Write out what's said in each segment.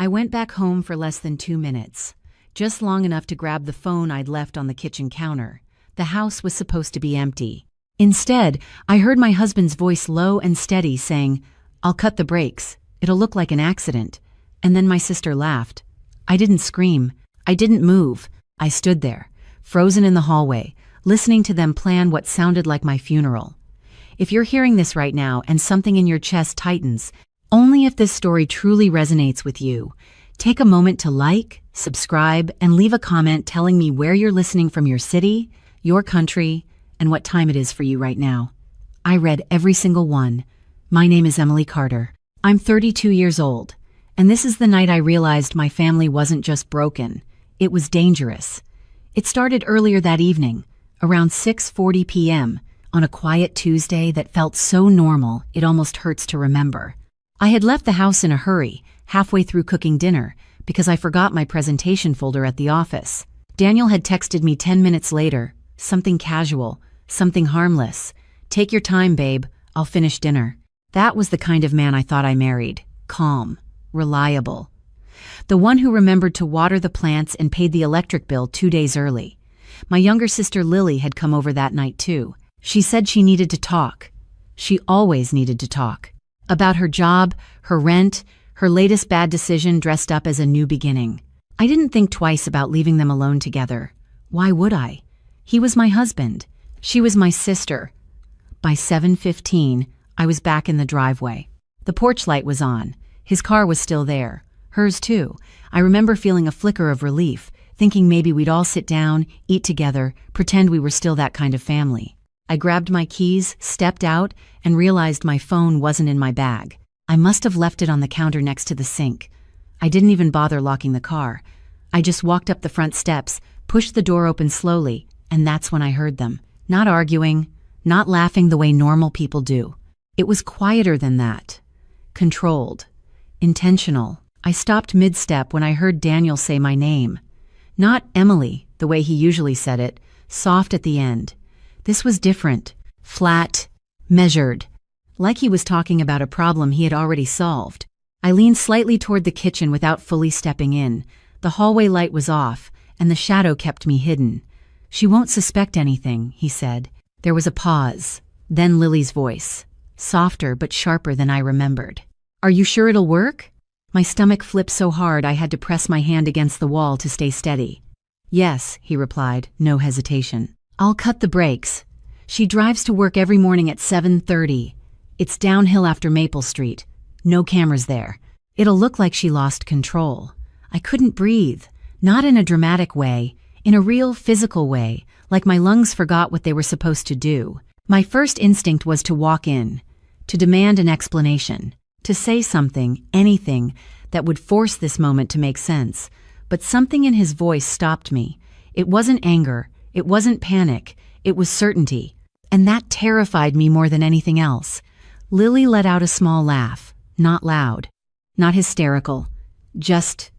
I went back home for less than 2 minutes, just long enough to grab the phone I'd left on the kitchen counter. The house was supposed to be empty. Instead, I heard my husband's voice low and steady saying, "I'll cut the brakes. It'll look like an accident." And then my sister laughed. I didn't scream. I didn't move. I stood there, frozen in the hallway, listening to them plan what sounded like my funeral. If you're hearing this right now and something in your chest tightens, only if this story truly resonates with you, take a moment to like, subscribe, and leave a comment telling me where you're listening from, your city, your country, and what time it is for you right now. I read every single one. My name is Emily Carter. I'm 32 years old, and this is the night I realized my family wasn't just broken, it was dangerous. It started earlier that evening, around 6:40 p.m., on a quiet Tuesday that felt so normal it almost hurts to remember. I had left the house in a hurry, halfway through cooking dinner, because I forgot my presentation folder at the office. Daniel had texted me 10 minutes later, something casual, something harmless. "Take your time, babe, I'll finish dinner." That was the kind of man I thought I married. Calm, reliable. The one who remembered to water the plants and paid the electric bill 2 days early. My younger sister Lily had come over that night too. She said she needed to talk. She always needed to talk. About her job, her rent, her latest bad decision dressed up as a new beginning. I didn't think twice about leaving them alone together. Why would I? He was my husband. She was my sister. By 7:15, I was back in the driveway. The porch light was on. His car was still there. Hers too. I remember feeling a flicker of relief, thinking maybe we'd all sit down, eat together, pretend we were still that kind of family. I grabbed my keys, stepped out, and realized my phone wasn't in my bag. I must have left it on the counter next to the sink. I didn't even bother locking the car. I just walked up the front steps, pushed the door open slowly, and that's when I heard them. Not arguing, not laughing the way normal people do. It was quieter than that. Controlled. Intentional. I stopped mid-step when I heard Daniel say my name. Not Emily, the way he usually said it, soft at the end. This was different, flat, measured, like he was talking about a problem he had already solved. I leaned slightly toward the kitchen without fully stepping in. The hallway light was off, and the shadow kept me hidden. "She won't suspect anything," he said. There was a pause, then Lily's voice, softer but sharper than I remembered. "Are you sure it'll work?" My stomach flipped so hard I had to press my hand against the wall to stay steady. "Yes," he replied, no hesitation. "I'll cut the brakes. She drives to work every morning at 7:30. It's downhill after Maple Street. No cameras there. It'll look like she lost control." I couldn't breathe, not in a dramatic way, in a real physical way, like my lungs forgot what they were supposed to do. My first instinct was to walk in, to demand an explanation, to say something, anything, that would force this moment to make sense. But something in his voice stopped me. It wasn't anger. It wasn't panic, it was certainty, and that terrified me more than anything else. Lily let out a small laugh, not loud, not hysterical, just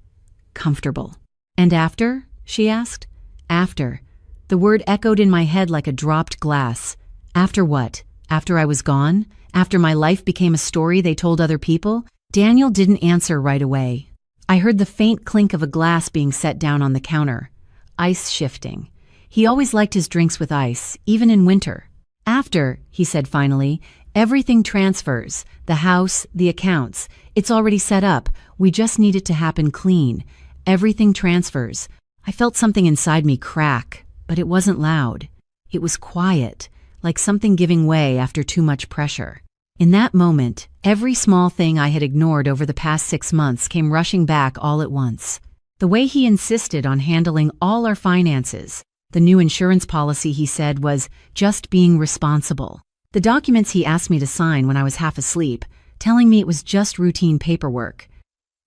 comfortable. "And after?" she asked. "After." The word echoed in my head like a dropped glass. After what? After I was gone? After my life became a story they told other people? Daniel didn't answer right away. I heard the faint clink of a glass being set down on the counter. Ice shifting. He always liked his drinks with ice, even in winter. "After," he said finally, "everything transfers. The house, the accounts. It's already set up. We just need it to happen clean. Everything transfers." I felt something inside me crack, but it wasn't loud. It was quiet, like something giving way after too much pressure. In that moment, every small thing I had ignored over the past 6 months came rushing back all at once. The way he insisted on handling all our finances. The new insurance policy, he said, was just being responsible. The documents he asked me to sign when I was half asleep, telling me it was just routine paperwork.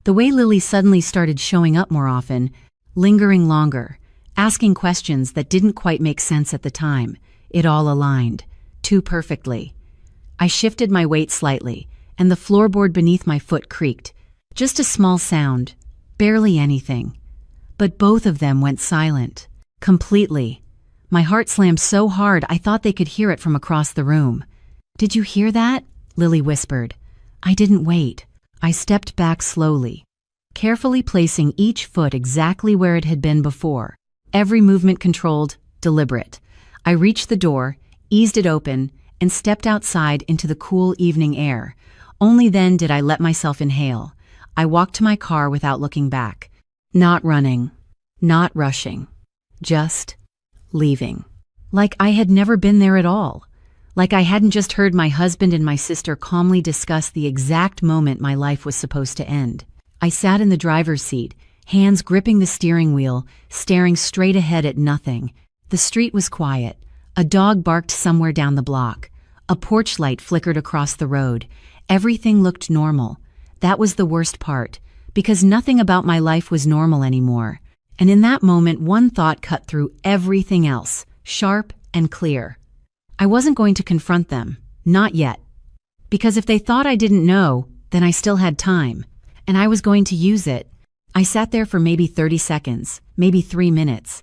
The way Lily suddenly started showing up more often, lingering longer, asking questions that didn't quite make sense at the time. It all aligned, too perfectly. I shifted my weight slightly, and the floorboard beneath my foot creaked. Just a small sound, barely anything. But both of them went silent. Completely. My heart slammed so hard I thought they could hear it from across the room. "Did you hear that?" Lily whispered. I didn't wait. I stepped back slowly. carefully placing each foot exactly where it had been before. Every movement controlled, deliberate. I reached the door, eased it open, and stepped outside into the cool evening air. Only then did I let myself inhale. I walked to my car without looking back. Not running. Not rushing. Just leaving. Like I had never been there at all. Like I hadn't just heard my husband and my sister calmly discuss the exact moment my life was supposed to end. I sat in the driver's seat, hands gripping the steering wheel, staring straight ahead at nothing. The street was quiet. A dog barked somewhere down the block. A porch light flickered across the road. Everything looked normal. That was the worst part, because nothing about my life was normal anymore. And in that moment, one thought cut through everything else, sharp and clear. I wasn't going to confront them, not yet. Because if they thought I didn't know, then I still had time, and I was going to use it. I sat there for maybe 30 seconds, maybe 3 minutes.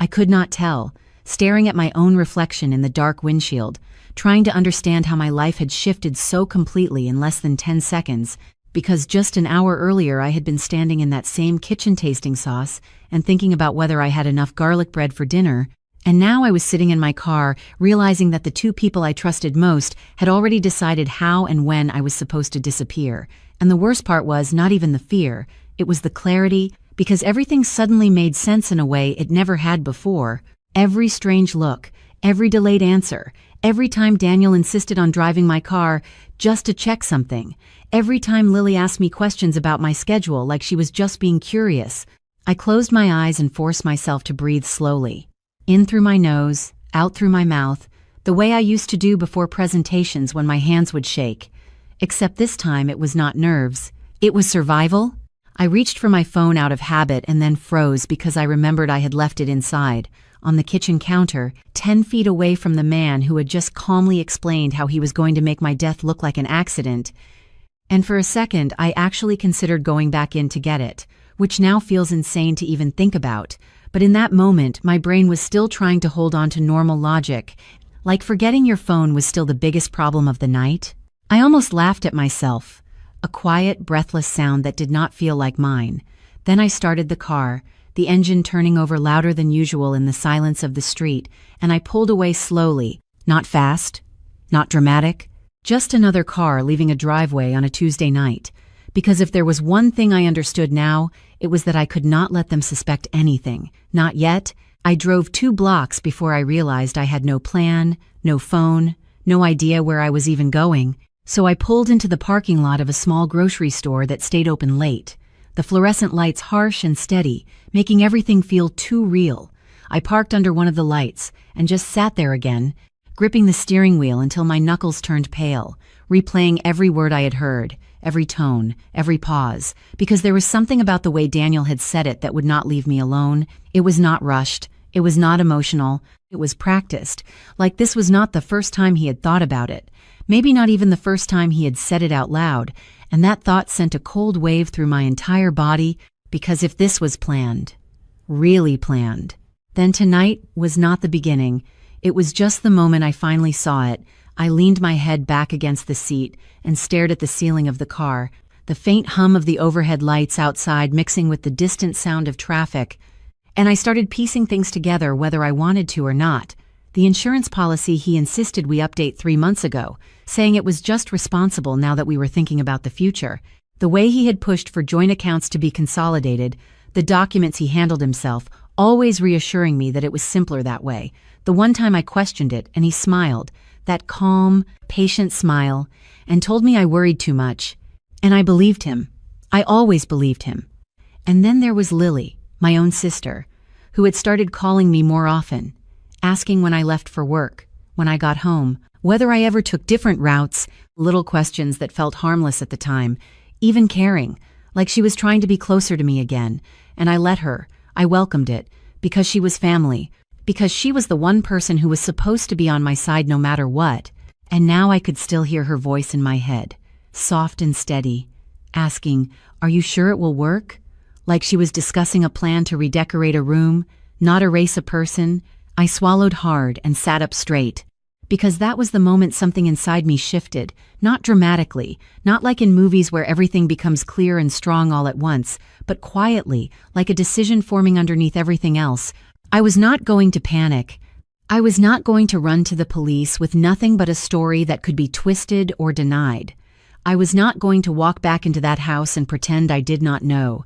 I could not tell, staring at my own reflection in the dark windshield, trying to understand how my life had shifted so completely in less than 10 seconds, because just an hour earlier I had been standing in that same kitchen tasting sauce and thinking about whether I had enough garlic bread for dinner. And now I was sitting in my car, realizing that the two people I trusted most had already decided how and when I was supposed to disappear. And the worst part was not even the fear, it was the clarity, because everything suddenly made sense in a way it never had before. Every strange look, every delayed answer, every time Daniel insisted on driving my car just to check something, every time Lily asked me questions about my schedule like she was just being curious. I closed my eyes and forced myself to breathe slowly. In through my nose, out through my mouth, the way I used to do before presentations when my hands would shake. Except this time it was not nerves, it was survival. I reached for my phone out of habit and then froze because I remembered I had left it inside, on the kitchen counter, 10 feet away from the man who had just calmly explained how he was going to make my death look like an accident. And for a second, I actually considered going back in to get it, which now feels insane to even think about. But in that moment, my brain was still trying to hold on to normal logic, like forgetting your phone was still the biggest problem of the night. I almost laughed at myself, a quiet, breathless sound that did not feel like mine. Then I started the car, the engine turning over louder than usual in the silence of the street, and I pulled away slowly, not fast, not dramatic, just another car leaving a driveway on a Tuesday night. Because if there was one thing I understood now, it was that I could not let them suspect anything. Not yet. I drove 2 blocks before I realized I had no plan, no phone, no idea where I was even going. So I pulled into the parking lot of a small grocery store that stayed open late. The fluorescent lights harsh and steady, making everything feel too real. I parked under one of the lights and just sat there again, gripping the steering wheel until my knuckles turned pale, replaying every word I had heard. Every tone, every pause, because there was something about the way Daniel had said it that would not leave me alone. It was not rushed. It was not emotional. It was practiced. Like this was not the first time he had thought about it. Maybe not even the first time he had said it out loud. And that thought sent a cold wave through my entire body, because if this was planned, really planned, then tonight was not the beginning. It was just the moment I finally saw it. I leaned my head back against the seat and stared at the ceiling of the car, the faint hum of the overhead lights outside mixing with the distant sound of traffic. And I started piecing things together whether I wanted to or not. The insurance policy he insisted we update 3 months ago, saying it was just responsible now that we were thinking about the future. The way he had pushed for joint accounts to be consolidated, the documents he handled himself, always reassuring me that it was simpler that way. The one time I questioned it and he smiled, that calm, patient smile, and told me I worried too much. And I believed him. I always believed him. And then there was Lily, my own sister, who had started calling me more often, asking when I left for work, when I got home, whether I ever took different routes, little questions that felt harmless at the time, even caring, like she was trying to be closer to me again. And I let her. I welcomed it, because she was family, because she was the one person who was supposed to be on my side no matter what. And now I could still hear her voice in my head, soft and steady, asking, "Are you sure it will work?" Like she was discussing a plan to redecorate a room, not erase a person. I swallowed hard and sat up straight, because that was the moment something inside me shifted, not dramatically, not like in movies where everything becomes clear and strong all at once, but quietly, like a decision forming underneath everything else. I was not going to panic. I was not going to run to the police with nothing but a story that could be twisted or denied. I was not going to walk back into that house and pretend I did not know.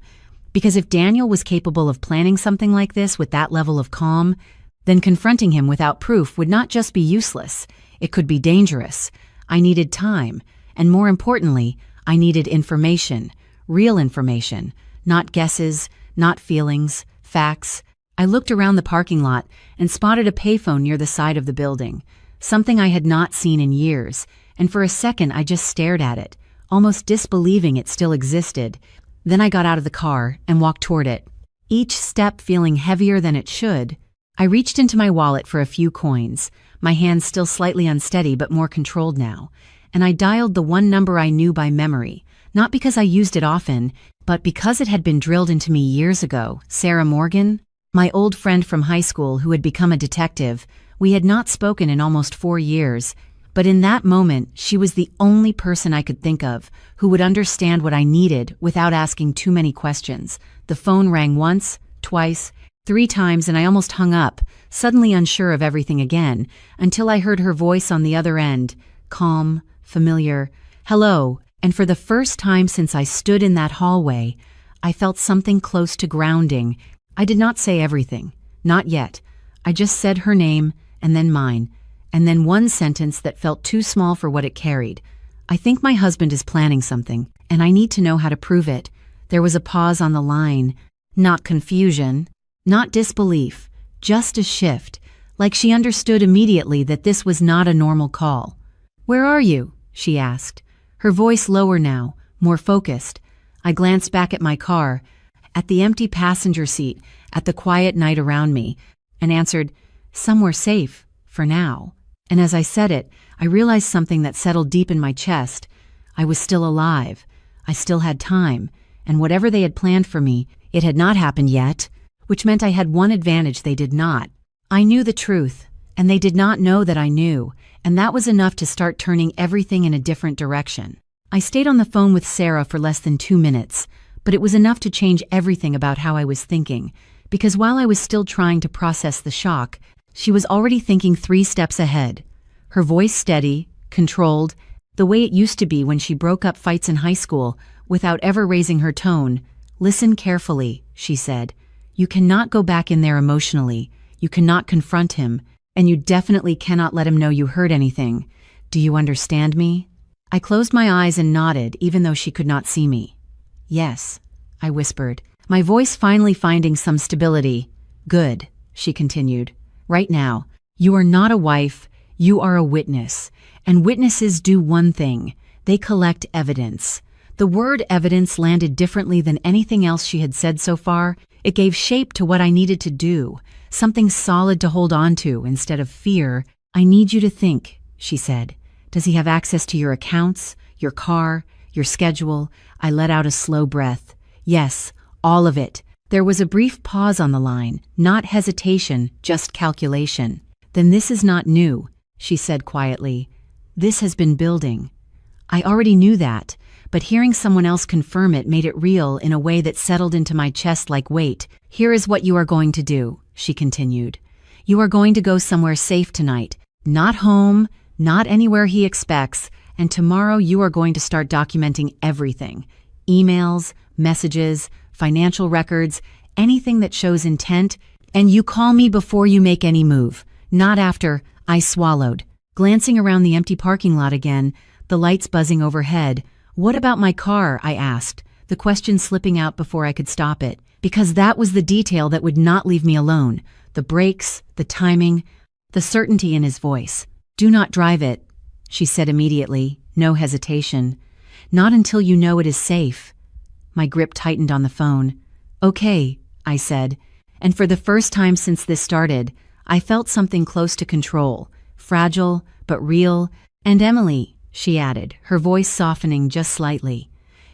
Because if Daniel was capable of planning something like this with that level of calm, then confronting him without proof would not just be useless, it could be dangerous. I needed time, and more importantly, I needed information, real information, not guesses, not feelings, facts. I looked around the parking lot and spotted a payphone near the side of the building, something I had not seen in years, and for a second I just stared at it, almost disbelieving it still existed. Then I got out of the car and walked toward it, each step feeling heavier than it should. I reached into my wallet for a few coins, my hands still slightly unsteady but more controlled now, and I dialed the one number I knew by memory, not because I used it often, but because it had been drilled into me years ago. Sarah Morgan? My old friend from high school who had become a detective. We had not spoken in almost 4 years, but in that moment, she was the only person I could think of who would understand what I needed without asking too many questions. The phone rang once, twice, 3 times, and I almost hung up, suddenly unsure of everything again, until I heard her voice on the other end, calm, familiar, "Hello," and for the first time since I stood in that hallway, I felt something close to grounding. I did not say everything, not yet. I just said her name, and then mine, and then one sentence that felt too small for what it carried. "I think my husband is planning something, and I need to know how to prove it." There was a pause on the line, not confusion, not disbelief, just a shift, like she understood immediately that this was not a normal call. "Where are you?" she asked, her voice lower now, more focused. I glanced back at my car, at the empty passenger seat, at the quiet night around me, and answered, "Somewhere safe, for now." And as I said it, I realized something that settled deep in my chest. I was still alive. I still had time, and whatever they had planned for me, it had not happened yet, which meant I had one advantage they did not. I knew the truth, and they did not know that I knew, and that was enough to start turning everything in a different direction. I stayed on the phone with Sarah for less than 2 minutes, but it was enough to change everything about how I was thinking, because while I was still trying to process the shock, she was already thinking 3 steps ahead. Her voice steady, controlled, the way it used to be when she broke up fights in high school, without ever raising her tone. "Listen carefully," she said. "You cannot go back in there emotionally. You cannot confront him, and you definitely cannot let him know you heard anything. Do you understand me?" I closed my eyes and nodded, even though she could not see me. "Yes," I whispered, my voice finally finding some stability. "Good," she continued. "Right now, you are not a wife, you are a witness, and witnesses do one thing: they collect evidence." The word evidence landed differently than anything else she had said so far. It gave shape to what I needed to do, something solid to hold on to instead of fear. "I need you to think," she said. "Does he have access to your accounts, your car, your schedule?" I let out a slow breath. "Yes, all of it." There was a brief pause on the line, not hesitation, just calculation. "Then this is not new," she said quietly. "This has been building." I already knew that, but hearing someone else confirm it made it real in a way that settled into my chest like weight. "Here is what you are going to do," she continued. "You are going to go somewhere safe tonight. Not home, not anywhere he expects, and tomorrow you are going to start documenting everything. Emails, messages, financial records, anything that shows intent, and you call me before you make any move, not after." I swallowed, glancing around the empty parking lot again, the lights buzzing overhead. "What about my car?" I asked, the question slipping out before I could stop it, because that was the detail that would not leave me alone. The brakes, the timing, the certainty in his voice. "Do not drive it," she said immediately, no hesitation. "Not until you know it is safe." My grip tightened on the phone. "Okay," I said, and for the first time since this started, I felt something close to control, fragile but real. "And Emily," she added, her voice softening just slightly,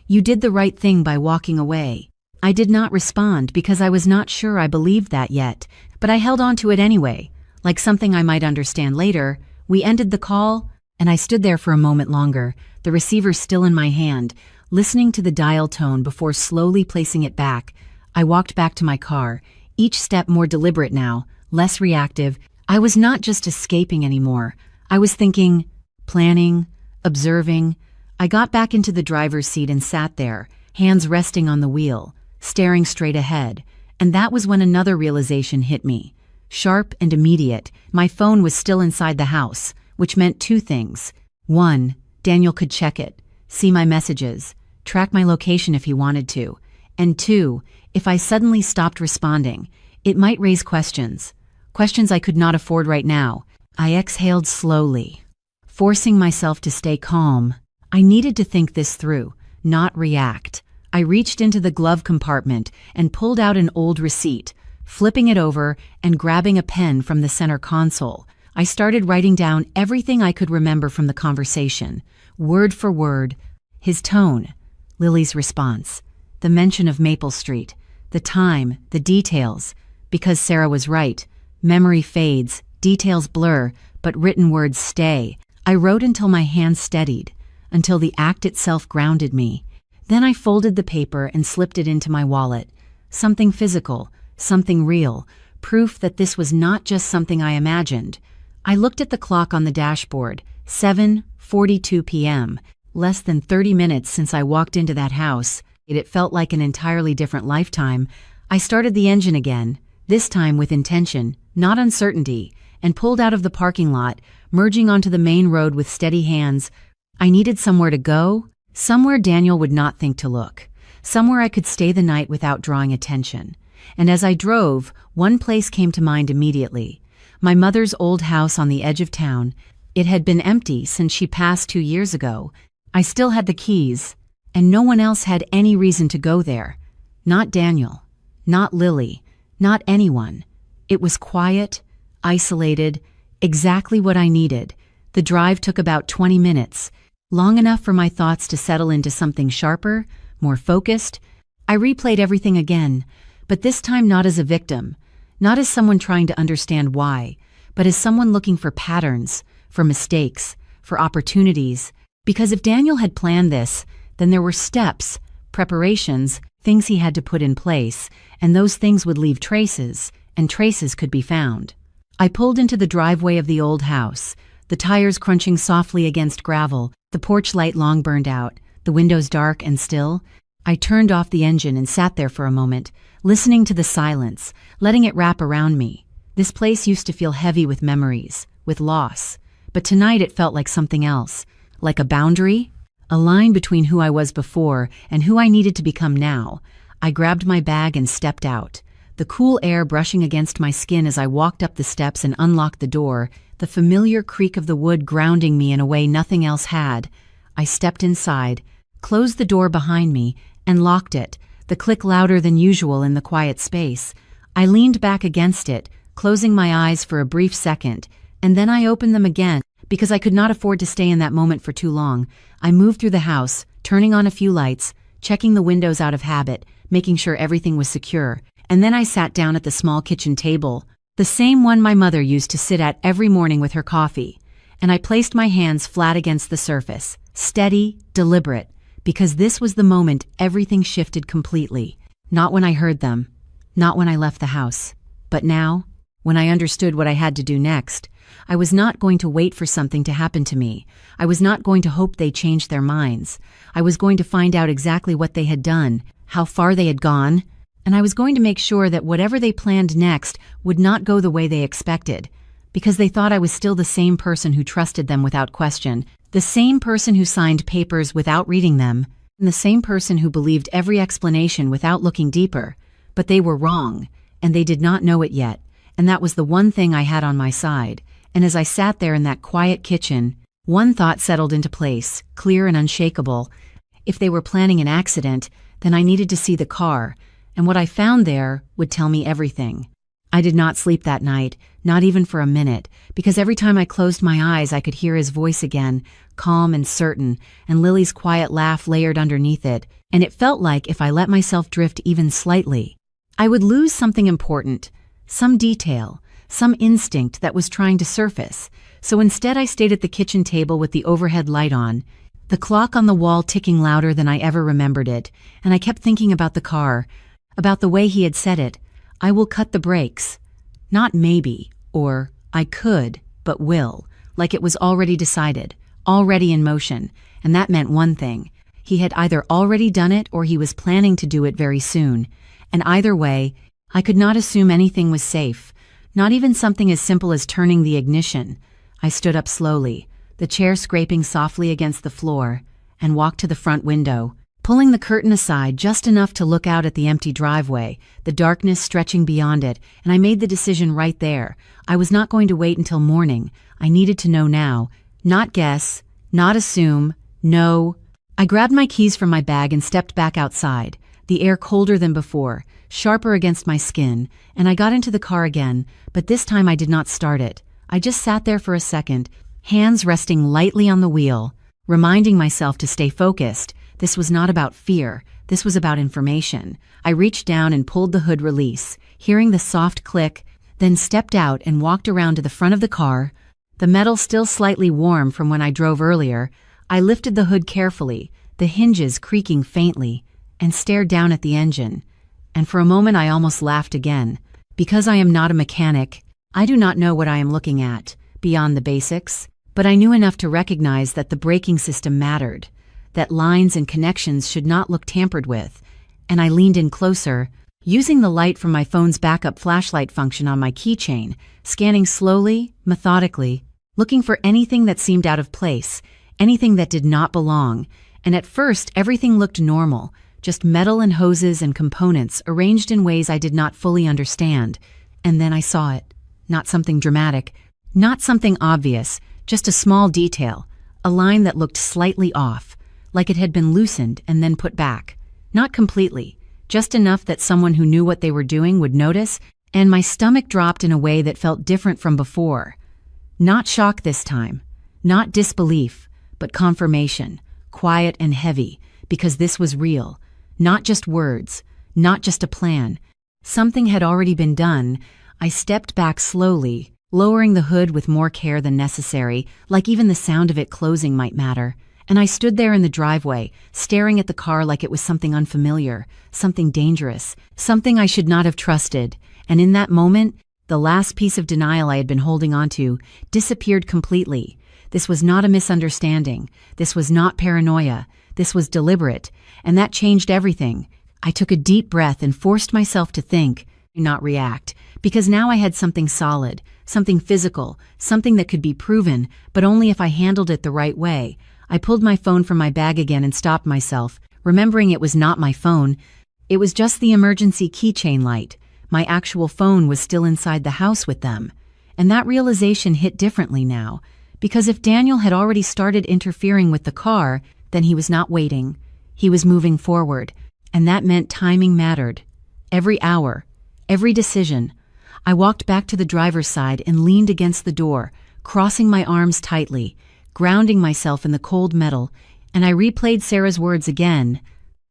"you did the right thing by walking away." I did not respond because I was not sure I believed that yet, but I held on to it anyway, like something I might understand later. We ended the call, and I stood there for a moment longer, the receiver still in my hand, listening to the dial tone before slowly placing it back. I walked back to my car, each step more deliberate now, less reactive. I was not just escaping anymore. I was thinking, planning, observing. I got back into the driver's seat and sat there, hands resting on the wheel, staring straight ahead. And that was when another realization hit me. Sharp and immediate, my phone was still inside the house, which meant two things. One, Daniel could check it, see my messages, track my location if he wanted to. And two, if I suddenly stopped responding, it might raise questions. Questions I could not afford right now. I exhaled slowly, forcing myself to stay calm. I needed to think this through, not react. I reached into the glove compartment and pulled out an old receipt, flipping it over and grabbing a pen from the center console. I started writing down everything I could remember from the conversation, word for word. His tone, Lily's response, the mention of Maple Street, the time, the details. Because Sarah was right. Memory fades, details blur, but written words stay. I wrote until my hands steadied, until the act itself grounded me. Then I folded the paper and slipped it into my wallet. Something physical, something real, proof that this was not just something I imagined. I looked at the clock on the dashboard, 7:42 p.m., less than 30 minutes since I walked into that house. It felt like an entirely different lifetime. I started the engine again, this time with intention, not uncertainty, and pulled out of the parking lot, merging onto the main road with steady hands. I needed somewhere to go, somewhere Daniel would not think to look, somewhere I could stay the night without drawing attention. And as I drove, one place came to mind immediately. My mother's old house on the edge of town. It had been empty since she passed 2 years ago. I still had the keys, and no one else had any reason to go there. Not Daniel, not Lily, not anyone. It was quiet, isolated, exactly what I needed. The drive took about 20 minutes, long enough for my thoughts to settle into something sharper, more focused. I replayed everything again, but this time not as a victim, not as someone trying to understand why, but as someone looking for patterns, for mistakes, for opportunities. Because if Daniel had planned this, then there were steps, preparations, things he had to put in place, and those things would leave traces, and traces could be found. I pulled into the driveway of the old house, the tires crunching softly against gravel, the porch light long burned out, the windows dark and still. I turned off the engine and sat there for a moment, listening to the silence, letting it wrap around me. This place used to feel heavy with memories, with loss, but tonight it felt like something else, like a boundary, a line between who I was before and who I needed to become now. I grabbed my bag and stepped out, the cool air brushing against my skin as I walked up the steps and unlocked the door, the familiar creak of the wood grounding me in a way nothing else had. I stepped inside, closed the door behind me, and locked it, the click louder than usual in the quiet space. I leaned back against it, closing my eyes for a brief second, and then I opened them again, because I could not afford to stay in that moment for too long. I moved through the house, turning on a few lights, checking the windows out of habit, making sure everything was secure, and then I sat down at the small kitchen table, the same one my mother used to sit at every morning with her coffee, and I placed my hands flat against the surface, steady, deliberate, because this was the moment everything shifted completely. Not when I heard them, not when I left the house, but now, when I understood what I had to do next. I was not going to wait for something to happen to me. I was not going to hope they changed their minds. I was going to find out exactly what they had done, how far they had gone, and I was going to make sure that whatever they planned next would not go the way they expected, because they thought I was still the same person who trusted them without question, the same person who signed papers without reading them, and the same person who believed every explanation without looking deeper. But they were wrong, and they did not know it yet, and that was the one thing I had on my side. And as I sat there in that quiet kitchen, one thought settled into place, clear and unshakable. If they were planning an accident, then I needed to see the car, and what I found there would tell me everything. I did not sleep that night, not even for a minute, because every time I closed my eyes I could hear his voice again, calm and certain, and Lily's quiet laugh layered underneath it, and it felt like if I let myself drift even slightly, I would lose something important, some detail, some instinct that was trying to surface. So instead I stayed at the kitchen table with the overhead light on, the clock on the wall ticking louder than I ever remembered it, and I kept thinking about the car, about the way he had said it. I will cut the brakes. Not maybe, or I could, but will, like it was already decided, already in motion, and that meant one thing. He had either already done it or he was planning to do it very soon, and either way, I could not assume anything was safe, not even something as simple as turning the ignition. I stood up slowly, the chair scraping softly against the floor, and walked to the front window, pulling the curtain aside just enough to look out at the empty driveway, the darkness stretching beyond it, and I made the decision right there. I was not going to wait until morning. I needed to know now, not guess, not assume, know. I grabbed my keys from my bag and stepped back outside, the air colder than before, sharper against my skin, and I got into the car again, but this time I did not start it. I just sat there for a second, hands resting lightly on the wheel, reminding myself to stay focused. This was not about fear, this was about information. I reached down and pulled the hood release, hearing the soft click, then stepped out and walked around to the front of the car, the metal still slightly warm from when I drove earlier. I lifted the hood carefully, the hinges creaking faintly, and stared down at the engine. And for a moment I almost laughed again. Because I am not a mechanic, I do not know what I am looking at, beyond the basics, but I knew enough to recognize that the braking system mattered, that lines and connections should not look tampered with, and I leaned in closer, using the light from my phone's backup flashlight function on my keychain, scanning slowly, methodically, looking for anything that seemed out of place, anything that did not belong, and at first everything looked normal, just metal and hoses and components arranged in ways I did not fully understand. And then I saw it. Not something dramatic, not something obvious, just a small detail, a line that looked slightly off, like it had been loosened and then put back. Not completely, just enough that someone who knew what they were doing would notice, and my stomach dropped in a way that felt different from before. Not shock this time, not disbelief, but confirmation, quiet and heavy, because this was real, not just words, not just a plan. Something had already been done. I stepped back slowly, lowering the hood with more care than necessary, like even the sound of it closing might matter, and I stood there in the driveway, staring at the car like it was something unfamiliar, something dangerous, something I should not have trusted, and in that moment, the last piece of denial I had been holding onto disappeared completely. This was not a misunderstanding. This was not paranoia. This was deliberate, and that changed everything. I took a deep breath and forced myself to think, not react, because now I had something solid, something physical, something that could be proven, but only if I handled it the right way. I pulled my phone from my bag again and stopped myself, remembering it was not my phone. It was just the emergency keychain light. My actual phone was still inside the house with them. And that realization hit differently now. Because if Daniel had already started interfering with the car, then he was not waiting. He was moving forward, and that meant timing mattered. Every hour, every decision. I walked back to the driver's side and leaned against the door, crossing my arms tightly, grounding myself in the cold metal, and I replayed Sarah's words again.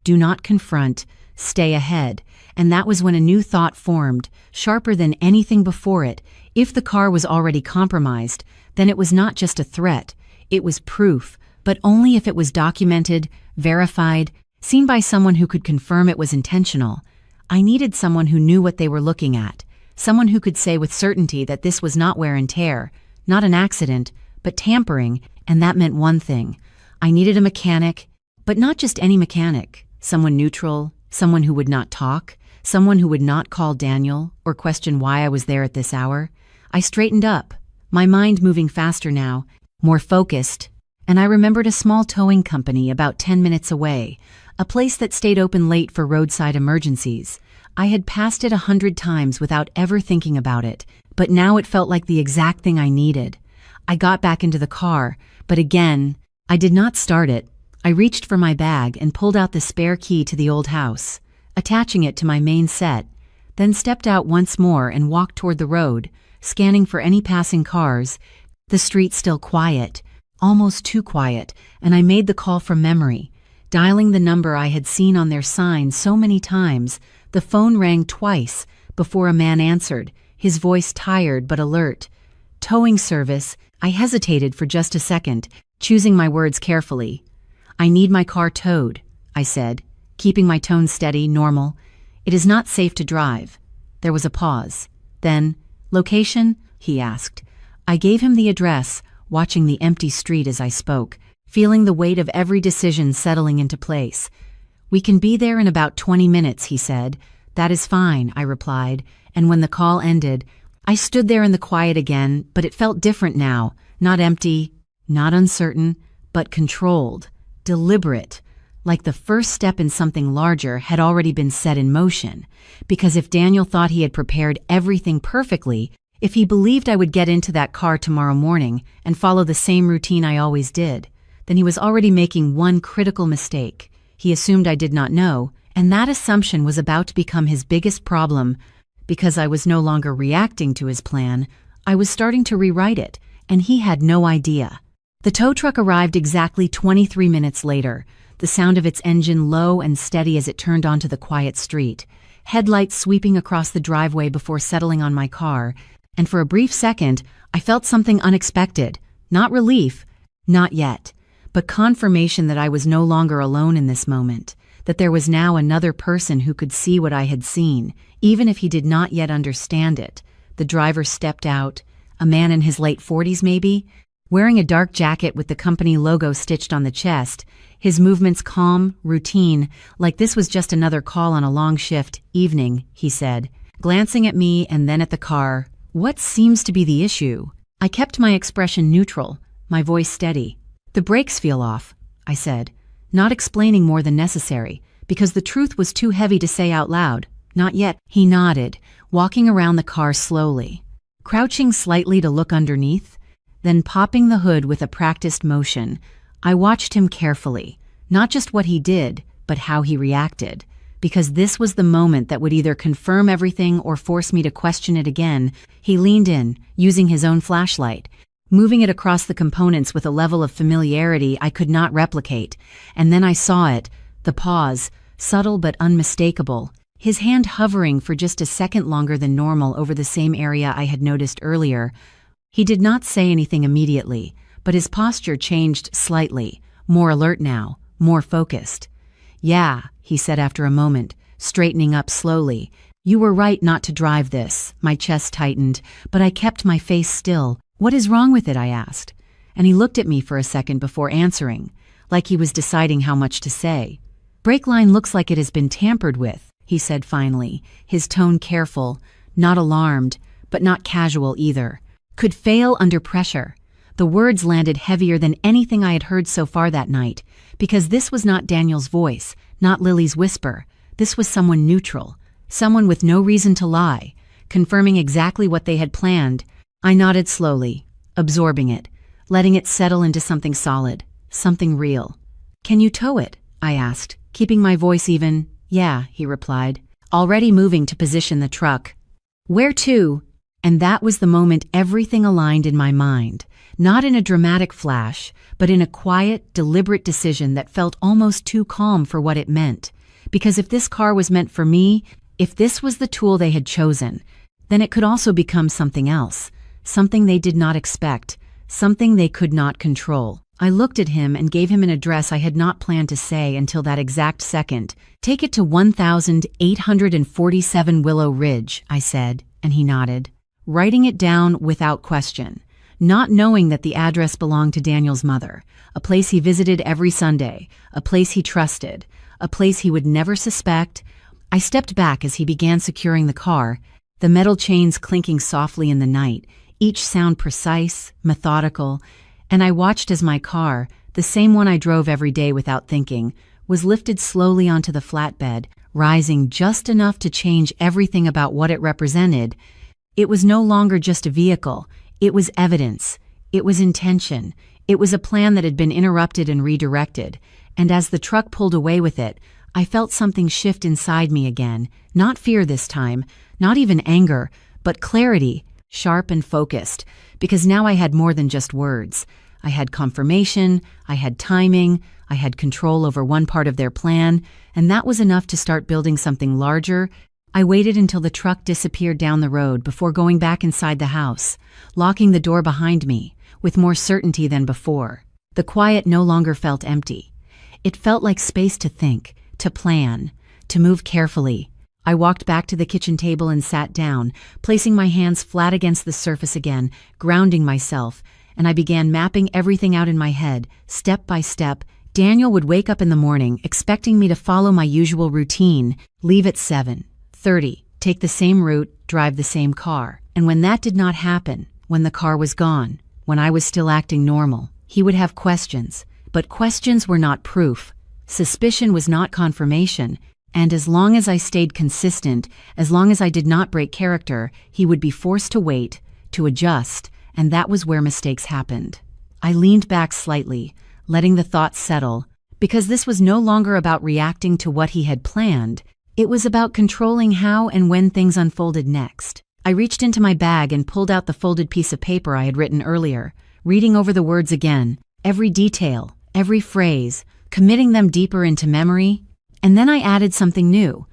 Do not confront, stay ahead. And that was when a new thought formed, sharper than anything before it. If the car was already compromised, then it was not just a threat, it was proof, but only if it was documented, verified, seen by someone who could confirm it was intentional. I needed someone who knew what they were looking at, someone who could say with certainty that this was not wear and tear, not an accident, but tampering, and that meant one thing. I needed a mechanic, but not just any mechanic, someone neutral, someone who would not talk, someone who would not call Daniel or question why I was there at this hour. I straightened up, my mind moving faster now, more focused, and I remembered a small towing company about 10 minutes away, a place that stayed open late for roadside emergencies. I had passed it 100 times without ever thinking about it, but now it felt like the exact thing I needed. I got back into the car, but again, I did not start it. I reached for my bag and pulled out the spare key to the old house, attaching it to my main set, then stepped out once more and walked toward the road, scanning for any passing cars. The street still quiet, almost too quiet, and I made the call from memory. Dialing the number I had seen on their sign so many times, the phone rang twice before a man answered, his voice tired but alert. Towing service. I hesitated for just a second, choosing my words carefully. I need my car towed, I said, keeping my tone steady, normal. It is not safe to drive. There was a pause. Then, location? He asked. I gave him the address, watching the empty street as I spoke, feeling the weight of every decision settling into place. We can be there in about 20 minutes, he said. That is fine, I replied, and when the call ended, I stood there in the quiet again, but it felt different now, not empty, not uncertain, but controlled, deliberate, like the first step in something larger had already been set in motion. Because if Daniel thought he had prepared everything perfectly, if he believed I would get into that car tomorrow morning and follow the same routine I always did, then he was already making one critical mistake. He assumed I did not know, and that assumption was about to become his biggest problem. Because I was no longer reacting to his plan, I was starting to rewrite it, and he had no idea. The tow truck arrived exactly 23 minutes later, the sound of its engine low and steady as it turned onto the quiet street, headlights sweeping across the driveway before settling on my car, and for a brief second, I felt something unexpected. Not relief, not yet, but confirmation that I was no longer alone in this moment, that there was now another person who could see what I had seen, even if he did not yet understand it. The driver stepped out, a man in his late 40s maybe, wearing a dark jacket with the company logo stitched on the chest, his movements calm, routine, like this was just another call on a long shift. Evening, he said, glancing at me and then at the car. What seems to be the issue? I kept my expression neutral, my voice steady. The brakes feel off, I said, not explaining more than necessary, because the truth was too heavy to say out loud. Not yet, he nodded, walking around the car slowly, crouching slightly to look underneath, then popping the hood with a practiced motion. I watched him carefully, not just what he did, but how he reacted, because this was the moment that would either confirm everything or force me to question it again. He leaned in, using his own flashlight, moving it across the components with a level of familiarity I could not replicate, and then I saw it, the pause, subtle but unmistakable, his hand hovering for just a second longer than normal over the same area I had noticed earlier. He did not say anything immediately, but his posture changed slightly, more alert now, more focused. Yeah, he said after a moment, straightening up slowly. You were right not to drive this. My chest tightened, but I kept my face still. What is wrong with it? I asked. And he looked at me for a second before answering, like he was deciding how much to say. Brake line looks like it has been tampered with, he said finally, his tone careful, not alarmed, but not casual either. Could fail under pressure. The words landed heavier than anything I had heard so far that night, because this was not Daniel's voice, not Lily's whisper. This was someone neutral, someone with no reason to lie, confirming exactly what they had planned. I nodded slowly, absorbing it, letting it settle into something solid, something real. Can you tow it? I asked, keeping my voice even. Yeah, he replied, already moving to position the truck. Where to? And that was the moment everything aligned in my mind, not in a dramatic flash, but in a quiet, deliberate decision that felt almost too calm for what it meant. Because if this car was meant for me, if this was the tool they had chosen, then it could also become something else, something they did not expect, something they could not control. I looked at him and gave him an address I had not planned to say until that exact second. Take it to 1847 Willow Ridge, I said, and he nodded, writing it down without question, not knowing that the address belonged to Daniel's mother, a place he visited every Sunday, a place he trusted, a place he would never suspect. I stepped back as he began securing the car, the metal chains clinking softly in the night, each sound precise, methodical, and I watched as my car, the same one I drove every day without thinking, was lifted slowly onto the flatbed, rising just enough to change everything about what it represented. It was no longer just a vehicle. It was evidence. It was intention. It was a plan that had been interrupted and redirected. And as the truck pulled away with it, I felt something shift inside me again. Not fear this time, not even anger, but clarity, sharp and focused, because now I had more than just words. I had confirmation, I had timing, I had control over one part of their plan, and that was enough to start building something larger, I waited until the truck disappeared down the road before going back inside the house, locking the door behind me, with more certainty than before. The quiet no longer felt empty. It felt like space to think, to plan, to move carefully. I walked back to the kitchen table and sat down, placing my hands flat against the surface again, grounding myself, and I began mapping everything out in my head, step by step. Daniel would wake up in the morning, expecting me to follow my usual routine, leave at 7:30, take the same route, drive the same car. And when that did not happen, when the car was gone, when I was still acting normal, he would have questions. But questions were not proof. Suspicion was not confirmation. And as long as I stayed consistent, as long as I did not break character, he would be forced to wait, to adjust, and that was where mistakes happened. I leaned back slightly, letting the thoughts settle, because this was no longer about reacting to what he had planned. It was about controlling how and when things unfolded next. I reached into my bag and pulled out the folded piece of paper I had written earlier, reading over the words again, every detail, every phrase, committing them deeper into memory. And then I added something new,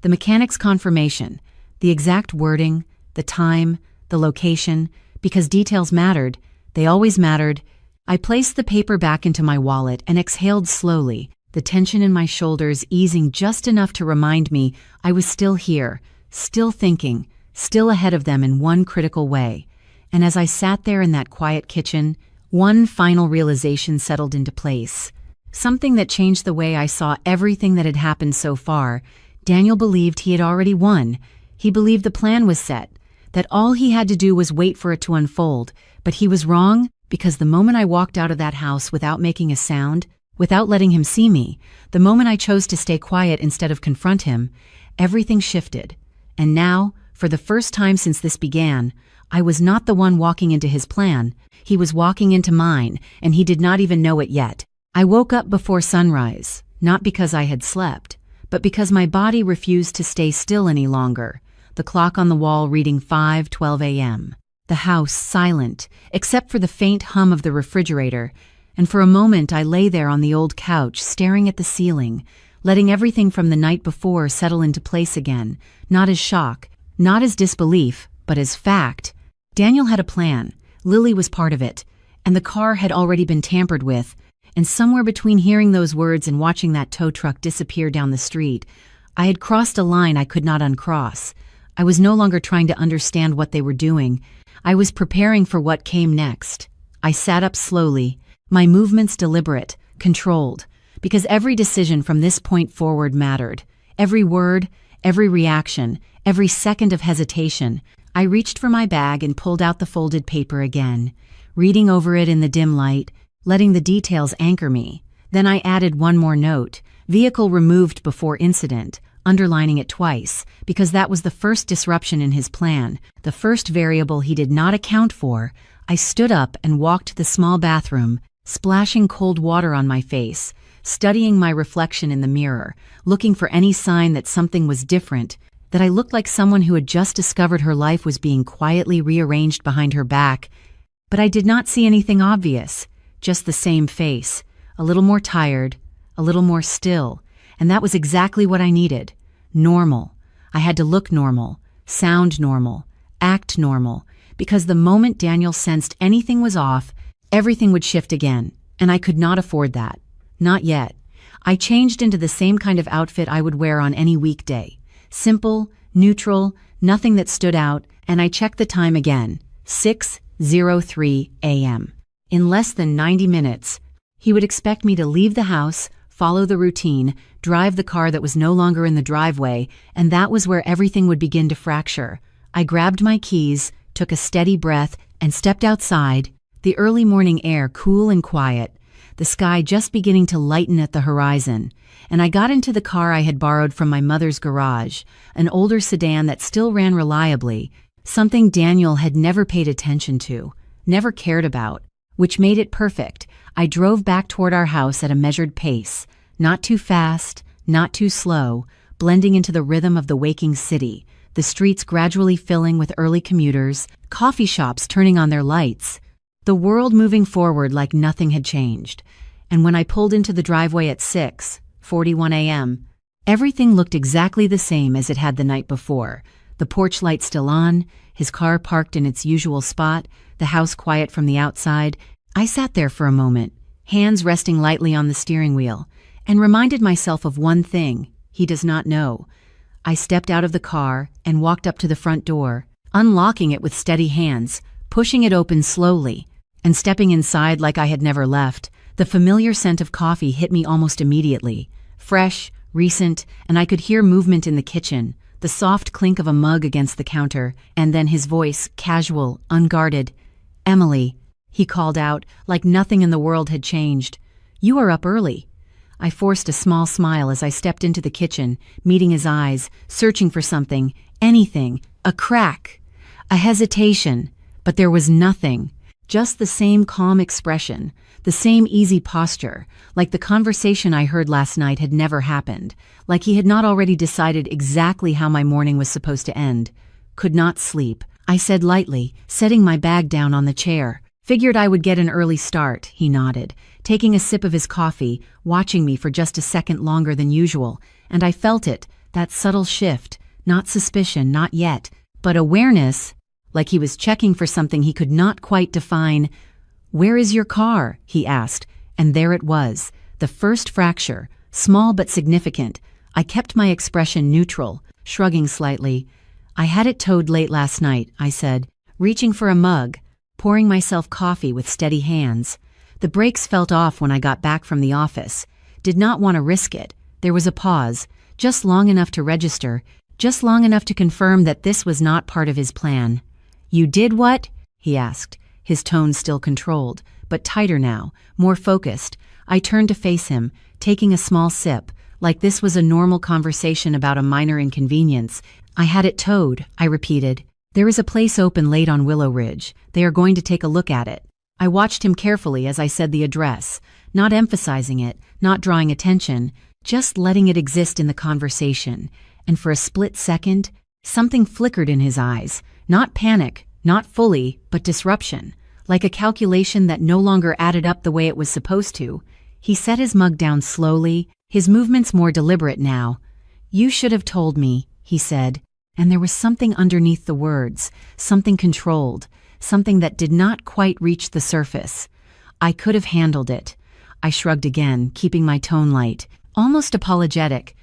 the mechanic's confirmation, the exact wording, the time, the location, because details mattered. They always mattered. I placed the paper back into my wallet and exhaled slowly, the tension in my shoulders easing just enough to remind me I was still here, still thinking, still ahead of them in one critical way. And as I sat there in that quiet kitchen, one final realization settled into place. Something that changed the way I saw everything that had happened so far. Daniel believed he had already won. He believed the plan was set, that all he had to do was wait for it to unfold. But he was wrong, because the moment I walked out of that house without making a sound, without letting him see me, the moment I chose to stay quiet instead of confront him, everything shifted. And now, for the first time since this began, I was not the one walking into his plan. He was walking into mine, and he did not even know it yet. I woke up before sunrise, not because I had slept, but because my body refused to stay still any longer, the clock on the wall reading 5:12 a.m. The house silent, except for the faint hum of the refrigerator, and for a moment I lay there on the old couch staring at the ceiling, letting everything from the night before settle into place again, not as shock, not as disbelief, but as fact. Daniel had a plan, Lily was part of it, and the car had already been tampered with. And somewhere between hearing those words and watching that tow truck disappear down the street, I had crossed a line I could not uncross. I was no longer trying to understand what they were doing. I was preparing for what came next. I sat up slowly, my movements deliberate, controlled, because every decision from this point forward mattered. Every word, every reaction, every second of hesitation. I reached for my bag and pulled out the folded paper again, reading over it in the dim light, letting the details anchor me. Then I added one more note, vehicle removed before incident, underlining it twice, because that was the first disruption in his plan, the first variable he did not account for. I stood up and walked to the small bathroom, splashing cold water on my face, studying my reflection in the mirror, looking for any sign that something was different, that I looked like someone who had just discovered her life was being quietly rearranged behind her back. But I did not see anything obvious. Just the same face, a little more tired, a little more still, and that was exactly what I needed. Normal. I had to look normal, sound normal, act normal, because the moment Daniel sensed anything was off, everything would shift again, and I could not afford that. Not yet. I changed into the same kind of outfit I would wear on any weekday. Simple, neutral, nothing that stood out, and I checked the time again, 6:03 a.m. In less than 90 minutes, he would expect me to leave the house, follow the routine, drive the car that was no longer in the driveway, and that was where everything would begin to fracture. I grabbed my keys, took a steady breath, and stepped outside, the early morning air cool and quiet, the sky just beginning to lighten at the horizon, and I got into the car I had borrowed from my mother's garage, an older sedan that still ran reliably, something Daniel had never paid attention to, never cared about, which made it perfect. I drove back toward our house at a measured pace, not too fast, not too slow, blending into the rhythm of the waking city, the streets gradually filling with early commuters, coffee shops turning on their lights, the world moving forward like nothing had changed. And when I pulled into the driveway at 6:41 a.m., Everything looked exactly the same as it had the night before. The porch light still on, his car parked in its usual spot, the house quiet from the outside. I sat there for a moment, hands resting lightly on the steering wheel, and reminded myself of one thing: he does not know. I stepped out of the car and walked up to the front door, unlocking it with steady hands, pushing it open slowly, and stepping inside like I had never left. The familiar scent of coffee hit me almost immediately. Fresh, recent, and I could hear movement in the kitchen, the soft clink of a mug against the counter, and then his voice, casual, unguarded. "Emily," he called out, like nothing in the world had changed. "You are up early." I forced a small smile as I stepped into the kitchen, meeting his eyes, searching for something, anything, a crack, a hesitation, but there was nothing. Just the same calm expression, the same easy posture, like the conversation I heard last night had never happened, like he had not already decided exactly how my morning was supposed to end. "Could not sleep," I said lightly, setting my bag down on the chair. "Figured I would get an early start," he nodded, taking a sip of his coffee, watching me for just a second longer than usual, and I felt it, that subtle shift, not suspicion, not yet, but awareness, like he was checking for something he could not quite define. "Where is your car?" he asked, and there it was, the first fracture, small but significant. I kept my expression neutral, shrugging slightly. "I had it towed late last night," I said, reaching for a mug, pouring myself coffee with steady hands. The brakes felt off when I got back from the office. Did not want to risk it. There was a pause, just long enough to register, just long enough to confirm that this was not part of his plan. "You did what?" he asked, his tone still controlled, but tighter now, more focused. I turned to face him, taking a small sip, like this was a normal conversation about a minor inconvenience. "I had it towed," I repeated. "There is a place open late on Willow Ridge. They are going to take a look at it." I watched him carefully as I said the address, not emphasizing it, not drawing attention, just letting it exist in the conversation. And for a split second, something flickered in his eyes. Not panic, not fully, but disruption, like a calculation that no longer added up the way it was supposed to. He set his mug down slowly, his movements more deliberate now. "You should have told me," he said, and there was something underneath the words, something controlled, something that did not quite reach the surface. "I could have handled it." I shrugged again, keeping my tone light, almost apologetic.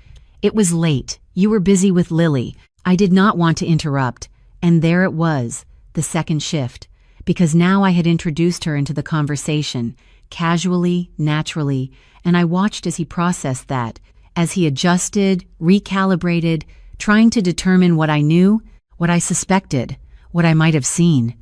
"It was late. You were busy with Lily. I did not want to interrupt." And there it was, the second shift, because now I had introduced her into the conversation, casually, naturally, and I watched as he processed that, as he adjusted, recalibrated, trying to determine what I knew, what I suspected, what I might have seen.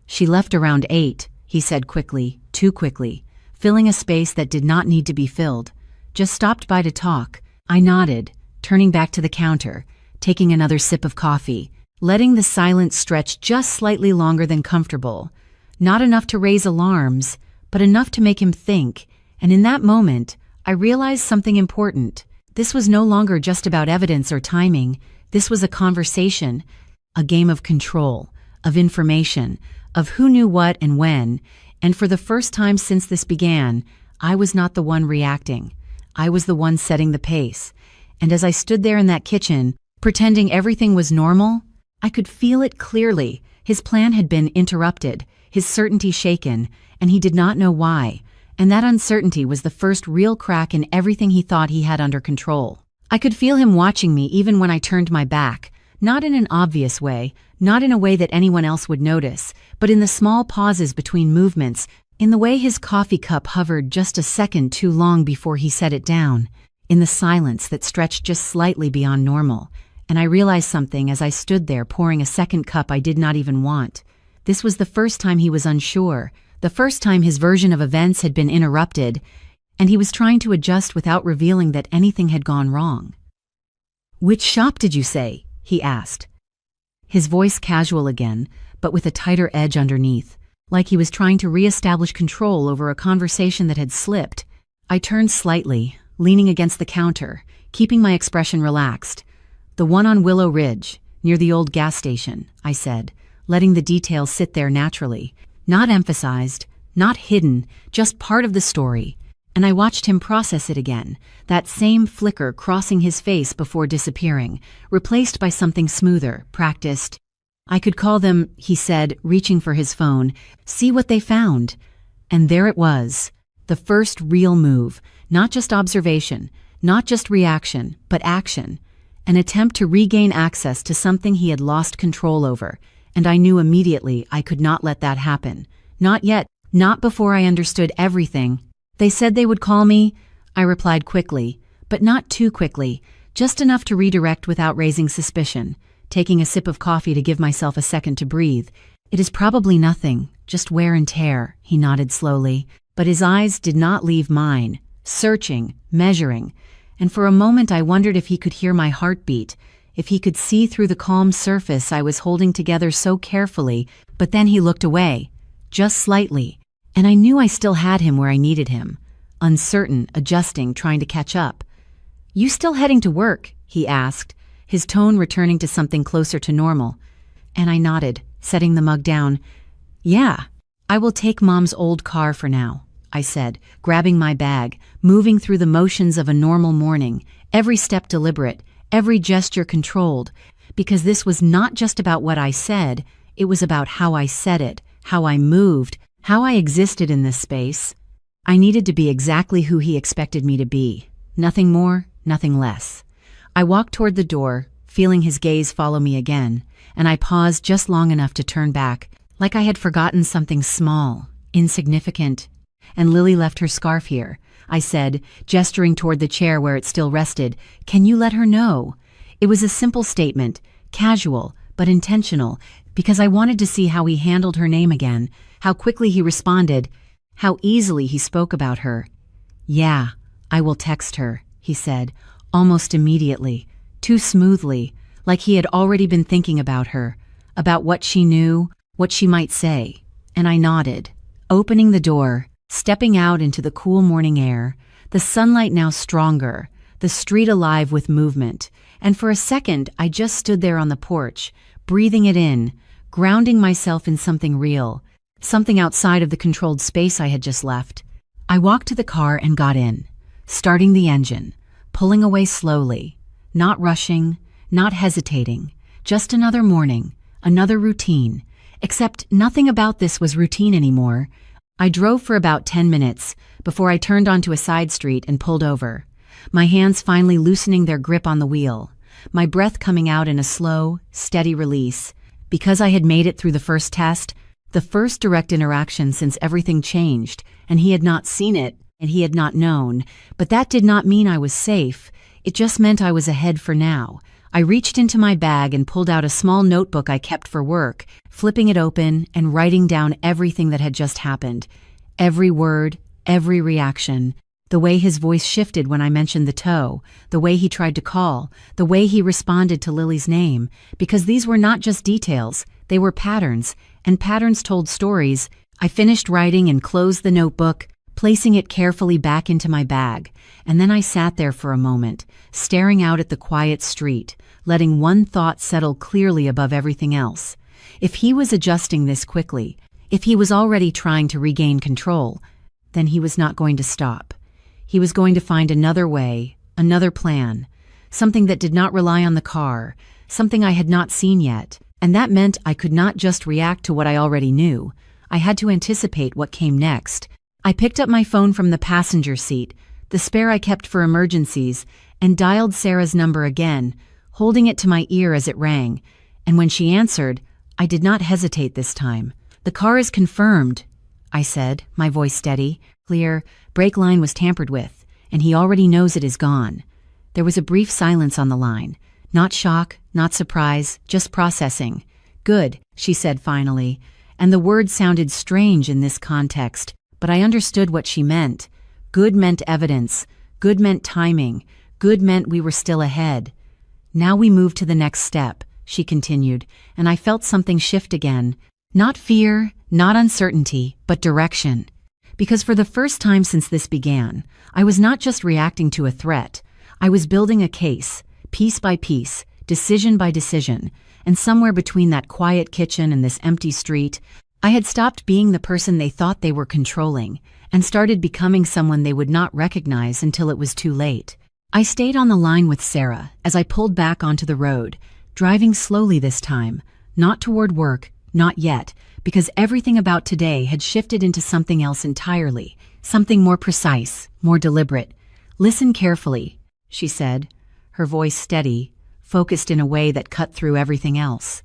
"She left around 8, he said quickly, too quickly, filling a space that did not need to be filled. "Just stopped by to talk." I nodded, turning back to the counter, taking another sip of coffee, letting the silence stretch just slightly longer than comfortable. Not enough to raise alarms, but enough to make him think, and in that moment, I realized something important. This was no longer just about evidence or timing. This was a conversation, a game of control, of information, of who knew what and when, and for the first time since this began, I was not the one reacting. I was the one setting the pace. And as I stood there in that kitchen, pretending everything was normal, I could feel it clearly. His plan had been interrupted, his certainty shaken, and he did not know why. And that uncertainty was the first real crack in everything he thought he had under control. I could feel him watching me even when I turned my back, not in an obvious way, not in a way that anyone else would notice, but in the small pauses between movements, in the way his coffee cup hovered just a second too long before he set it down, in the silence that stretched just slightly beyond normal. And I realized something as I stood there pouring a second cup I did not even want. This was the first time he was unsure, the first time his version of events had been interrupted, and he was trying to adjust without revealing that anything had gone wrong. "Which shop did you say?" he asked. His voice casual again, but with a tighter edge underneath, like he was trying to re-establish control over a conversation that had slipped. I turned slightly, leaning against the counter, keeping my expression relaxed. "The one on Willow Ridge, near the old gas station," I said, letting the details sit there naturally. Not emphasized, not hidden, just part of the story. And I watched him process it again, that same flicker crossing his face before disappearing, replaced by something smoother, practiced. "I could call them," he said, reaching for his phone, "see what they found." And there it was, the first real move, not just observation, not just reaction, but action. An attempt to regain access to something he had lost control over, and I knew immediately I could not let that happen. Not yet, not before I understood everything. "They said they would call me," I replied quickly, but not too quickly, just enough to redirect without raising suspicion, taking a sip of coffee to give myself a second to breathe. "It is probably nothing, just wear and tear," he nodded slowly, but his eyes did not leave mine, searching, measuring, and for a moment I wondered if he could hear my heartbeat, if he could see through the calm surface I was holding together so carefully, but then he looked away, just slightly, and I knew I still had him where I needed him, uncertain, adjusting, trying to catch up. "You still heading to work?" he asked, his tone returning to something closer to normal. And I nodded, setting the mug down. "Yeah, I will take Mom's old car for now," I said, grabbing my bag, moving through the motions of a normal morning, every step deliberate, every gesture controlled, because this was not just about what I said, it was about how I said it, how I moved, how I existed in this space. I needed to be exactly who he expected me to be. Nothing more, nothing less. I walked toward the door, feeling his gaze follow me again, and I paused just long enough to turn back, like I had forgotten something small, insignificant. "And Lily left her scarf here," I said, gesturing toward the chair where it still rested. "Can you let her know?" It was a simple statement, casual, but intentional, because I wanted to see how he handled her name again, how quickly he responded, how easily he spoke about her. "Yeah, I will text her," he said, almost immediately, too smoothly, like he had already been thinking about her, about what she knew, what she might say. And I nodded, opening the door, stepping out into the cool morning air, the sunlight now stronger, the street alive with movement, and for a second I just stood there on the porch, breathing it in, grounding myself in something real, something outside of the controlled space I had just left. I walked to the car and got in, starting the engine, pulling away slowly, not rushing, not hesitating, just another morning, another routine, except nothing about this was routine anymore. I drove for about 10 minutes before I turned onto a side street and pulled over, my hands finally loosening their grip on the wheel, my breath coming out in a slow, steady release. Because I had made it through the first test, the first direct interaction since everything changed, and he had not seen it, and he had not known, but that did not mean I was safe. It just meant I was ahead for now. I reached into my bag and pulled out a small notebook I kept for work, flipping it open and writing down everything that had just happened. Every word, every reaction. The way his voice shifted when I mentioned the toe, the way he tried to call, the way he responded to Lily's name, because these were not just details, they were patterns, and patterns told stories. I finished writing and closed the notebook, placing it carefully back into my bag, and then I sat there for a moment, staring out at the quiet street, letting one thought settle clearly above everything else. If he was adjusting this quickly, if he was already trying to regain control, then he was not going to stop. He was going to find another way, another plan, something that did not rely on the car, something I had not seen yet, and that meant I could not just react to what I already knew. I had to anticipate what came next. I picked up my phone from the passenger seat, the spare I kept for emergencies, and dialed Sarah's number again, holding it to my ear as it rang, and when she answered, I did not hesitate this time. "The car is confirmed," I said, my voice steady, clear. "Brake line was tampered with, and he already knows it is gone." There was a brief silence on the line. Not shock, not surprise, just processing. "Good," she said finally, and the word sounded strange in this context, but I understood what she meant. Good meant evidence, good meant timing, good meant we were still ahead. "Now we move to the next step," she continued, and I felt something shift again. Not fear, not uncertainty, but direction. Because for the first time since this began, I was not just reacting to a threat. I was building a case, piece by piece, decision by decision, and somewhere between that quiet kitchen and this empty street, I had stopped being the person they thought they were controlling, and started becoming someone they would not recognize until it was too late. I stayed on the line with Sarah as I pulled back onto the road, driving slowly this time, not toward work, not yet, because everything about today had shifted into something else entirely, something more precise, more deliberate. "Listen carefully," she said, her voice steady, focused in a way that cut through everything else.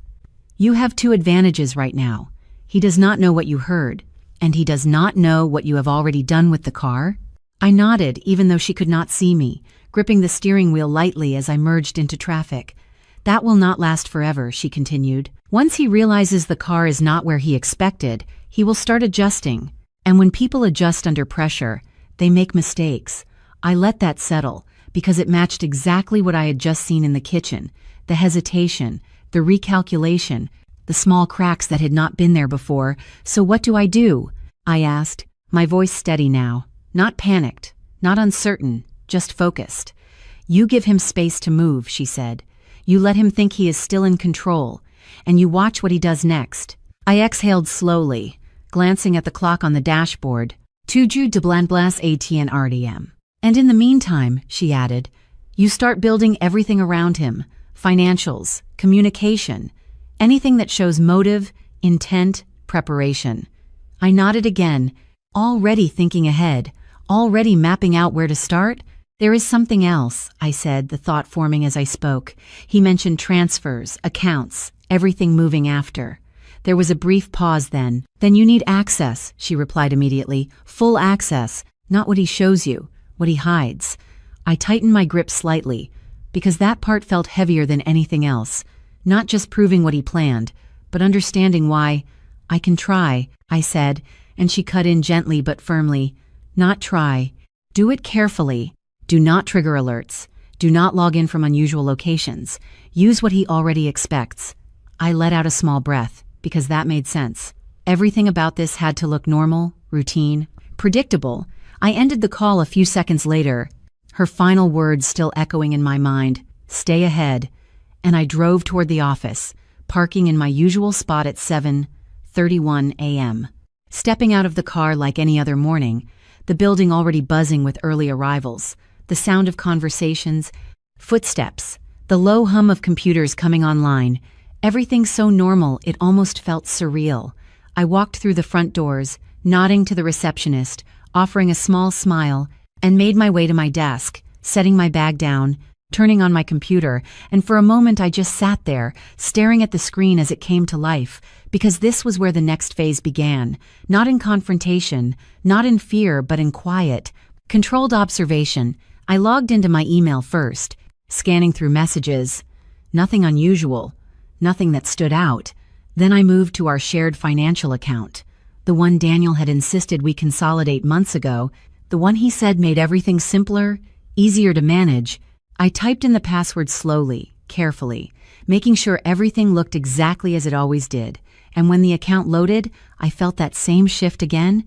"You have two advantages right now. He does not know what you heard, and he does not know what you have already done with the car." I nodded, even though she could not see me, gripping the steering wheel lightly as I merged into traffic. "That will not last forever," she continued. "Once he realizes the car is not where he expected, he will start adjusting. And when people adjust under pressure, they make mistakes." I let that settle, because it matched exactly what I had just seen in the kitchen: the hesitation, the recalculation, the small cracks that had not been there before. "So what do I do?" I asked, my voice steady now, not panicked, not uncertain, just focused. "You give him space to move," she said. "You let him think he is still in control, and you watch what he does next." I exhaled slowly, glancing at the clock on the dashboard. "Tuju de Blanblas ATN RDM. And in the meantime," she added, "you start building everything around him: financials, communication, anything that shows motive, intent, preparation." I nodded again, already thinking ahead, already mapping out where to start. "There is something else," I said, the thought forming as I spoke. "He mentioned transfers, accounts, everything moving after." There was a brief pause then. "Then you need access," she replied immediately. "Full access, not what he shows you, what he hides." I tightened my grip slightly, because that part felt heavier than anything else. Not just proving what he planned, but understanding why. "I can try," I said, and she cut in gently but firmly. "Not try. Do it carefully. Do not trigger alerts. Do not log in from unusual locations. Use what he already expects." I let out a small breath, because that made sense. Everything about this had to look normal, routine, predictable. I ended the call a few seconds later, her final words still echoing in my mind: "Stay ahead." And I drove toward the office, parking in my usual spot at 7:31 a.m. Stepping out of the car like any other morning, the building already buzzing with early arrivals, the sound of conversations, footsteps, the low hum of computers coming online, everything so normal it almost felt surreal. I walked through the front doors, nodding to the receptionist, offering a small smile, and made my way to my desk, setting my bag down, turning on my computer, and for a moment I just sat there, staring at the screen as it came to life, because this was where the next phase began, not in confrontation, not in fear, but in quiet, controlled observation. I logged into my email first, scanning through messages. Nothing unusual, nothing that stood out. Then I moved to our shared financial account, the one Daniel had insisted we consolidate months ago, the one he said made everything simpler, easier to manage. I typed in the password slowly, carefully, making sure everything looked exactly as it always did. And when the account loaded, I felt that same shift again,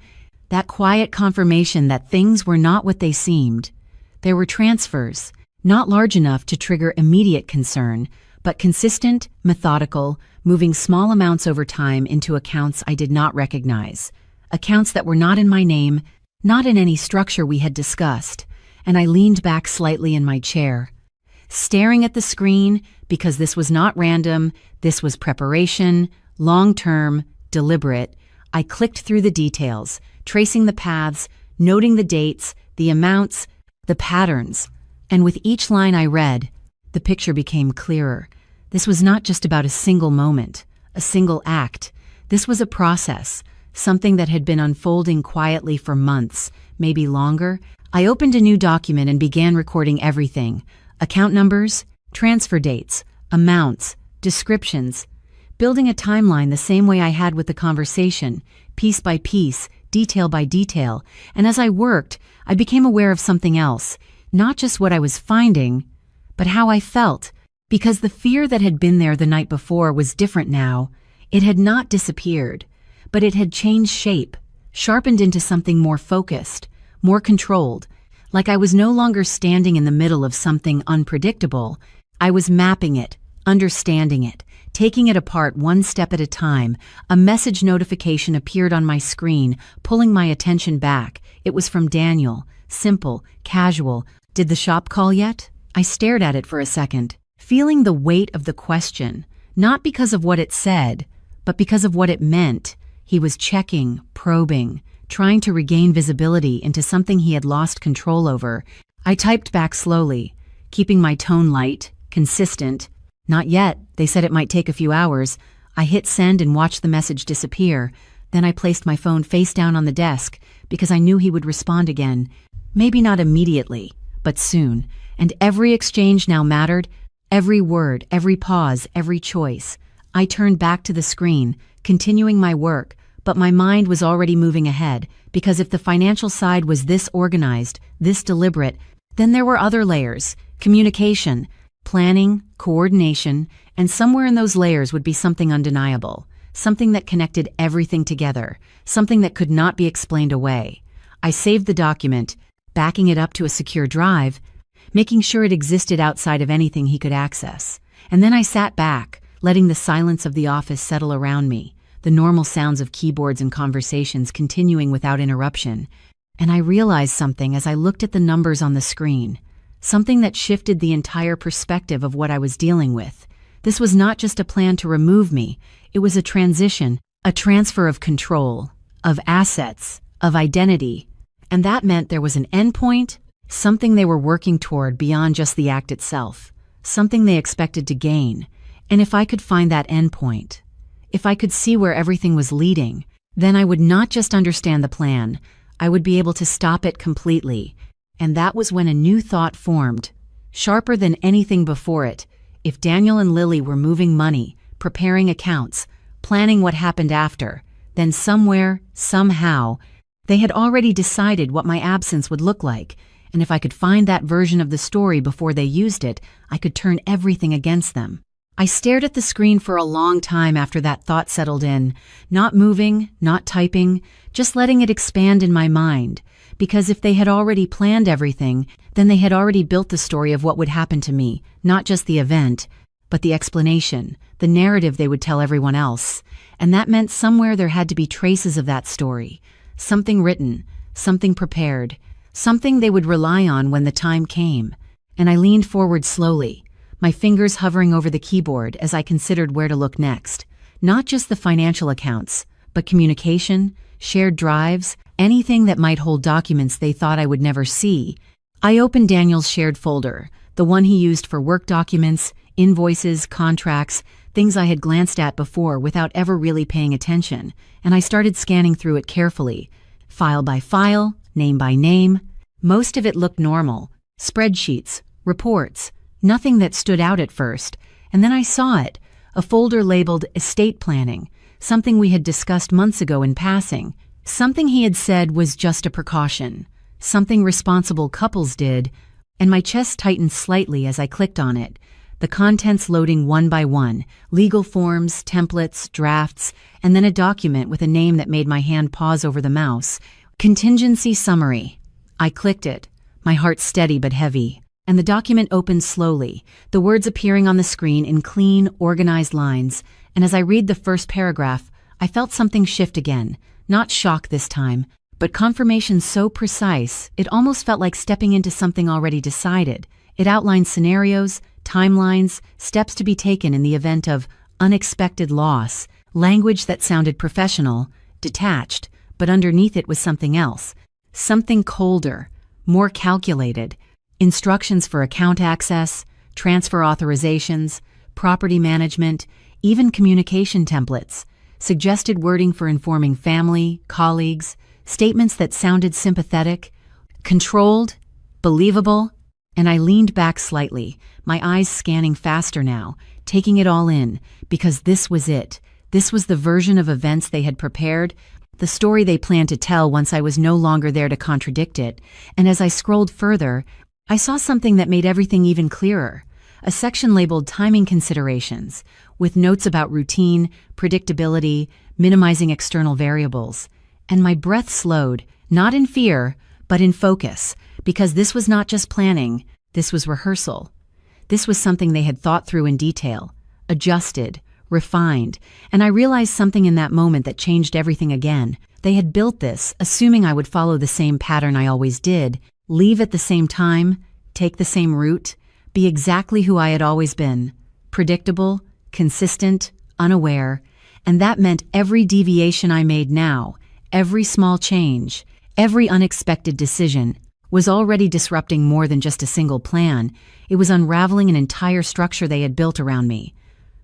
that quiet confirmation that things were not what they seemed. There were transfers, not large enough to trigger immediate concern, but consistent, methodical, moving small amounts over time into accounts I did not recognize, accounts that were not in my name, not in any structure we had discussed. And I leaned back slightly in my chair, staring at the screen, because this was not random, this was preparation, long-term, deliberate. I clicked through the details, tracing the paths, noting the dates, the amounts, the patterns. And with each line I read, the picture became clearer. This was not just about a single moment, a single act. This was a process, something that had been unfolding quietly for months, maybe longer. I opened a new document and began recording everything: account numbers, transfer dates, amounts, descriptions, building a timeline the same way I had with the conversation, piece by piece, detail by detail. And as I worked, I became aware of something else, not just what I was finding, but how I felt, because the fear that had been there the night before was different now. It had not disappeared, but it had changed shape, sharpened into something more focused, more controlled, like I was no longer standing in the middle of something unpredictable. I was mapping it, understanding it, Taking it apart one step at a time, a message notification appeared on my screen, pulling my attention back. It was from Daniel. Simple, casual. Did the shop call yet? I stared at it for a second, feeling the weight of the question, not because of what it said, but because of what it meant. He was checking, probing, trying to regain visibility into something he had lost control over. I typed back slowly, keeping my tone light, consistent. Not yet. They said it might take a few hours. I hit send and watched the message disappear. Then I placed my phone face down on the desk because I knew he would respond again. Maybe not immediately, but soon. And every exchange now mattered. Every word, every pause, every choice. I turned back to the screen, continuing my work, but my mind was already moving ahead, because if the financial side was this organized, this deliberate, then there were other layers: communication, planning, coordination, and somewhere in those layers would be something undeniable, something that connected everything together, something that could not be explained away. I saved the document, backing it up to a secure drive, making sure it existed outside of anything he could access. And then I sat back, letting the silence of the office settle around me, the normal sounds of keyboards and conversations continuing without interruption. And I realized something as I looked at the numbers on the screen. Something that shifted the entire perspective of what I was dealing with. This was not just a plan to remove me, it was a transition, a transfer of control, of assets, of identity. And that meant there was an endpoint, something they were working toward beyond just the act itself, something they expected to gain. And if I could find that endpoint, if I could see where everything was leading, then I would not just understand the plan, I would be able to stop it completely. And that was when a new thought formed, sharper than anything before it. If Daniel and Lily were moving money, preparing accounts, planning what happened after, then somewhere, somehow, they had already decided what my absence would look like. And if I could find that version of the story before they used it, I could turn everything against them. I stared at the screen for a long time after that thought settled in, not moving, not typing, just letting it expand in my mind. Because if they had already planned everything, then they had already built the story of what would happen to me, not just the event, but the explanation, the narrative they would tell everyone else. And that meant somewhere there had to be traces of that story, something written, something prepared, something they would rely on when the time came. And I leaned forward slowly, my fingers hovering over the keyboard as I considered where to look next. Not just the financial accounts, but communication, shared drives, anything that might hold documents they thought I would never see. I opened Daniel's shared folder, the one he used for work documents, invoices, contracts, things I had glanced at before without ever really paying attention, and I started scanning through it carefully, file by file, name by name. Most of it looked normal, spreadsheets, reports, nothing that stood out at first. And then I saw it, a folder labeled estate planning, something we had discussed months ago in passing. Something he had said was just a precaution, something responsible couples did, and my chest tightened slightly as I clicked on it, the contents loading one by one, legal forms, templates, drafts, and then a document with a name that made my hand pause over the mouse. Contingency summary. I clicked it, my heart steady but heavy, and the document opened slowly, the words appearing on the screen in clean, organized lines, and as I read the first paragraph, I felt something shift again. Not shock this time, but confirmation so precise, it almost felt like stepping into something already decided. It outlined scenarios, timelines, steps to be taken in the event of unexpected loss, language that sounded professional, detached, but underneath it was something else, something colder, more calculated. Instructions for account access, transfer authorizations, property management, even communication templates. Suggested wording for informing family, colleagues, statements that sounded sympathetic, controlled, believable, and I leaned back slightly, my eyes scanning faster now, taking it all in, because this was it. This was the version of events they had prepared, the story they planned to tell once I was no longer there to contradict it. And as I scrolled further, I saw something that made everything even clearer. A section labeled Timing Considerations, with notes about routine, predictability, minimizing external variables. And my breath slowed, not in fear, but in focus, because this was not just planning, this was rehearsal. This was something they had thought through in detail, adjusted, refined, and I realized something in that moment that changed everything again. They had built this, assuming I would follow the same pattern I always did, leave at the same time, take the same route, be exactly who I had always been, predictable, consistent, unaware, and that meant every deviation I made now, every small change, every unexpected decision, was already disrupting more than just a single plan. It was unraveling an entire structure they had built around me.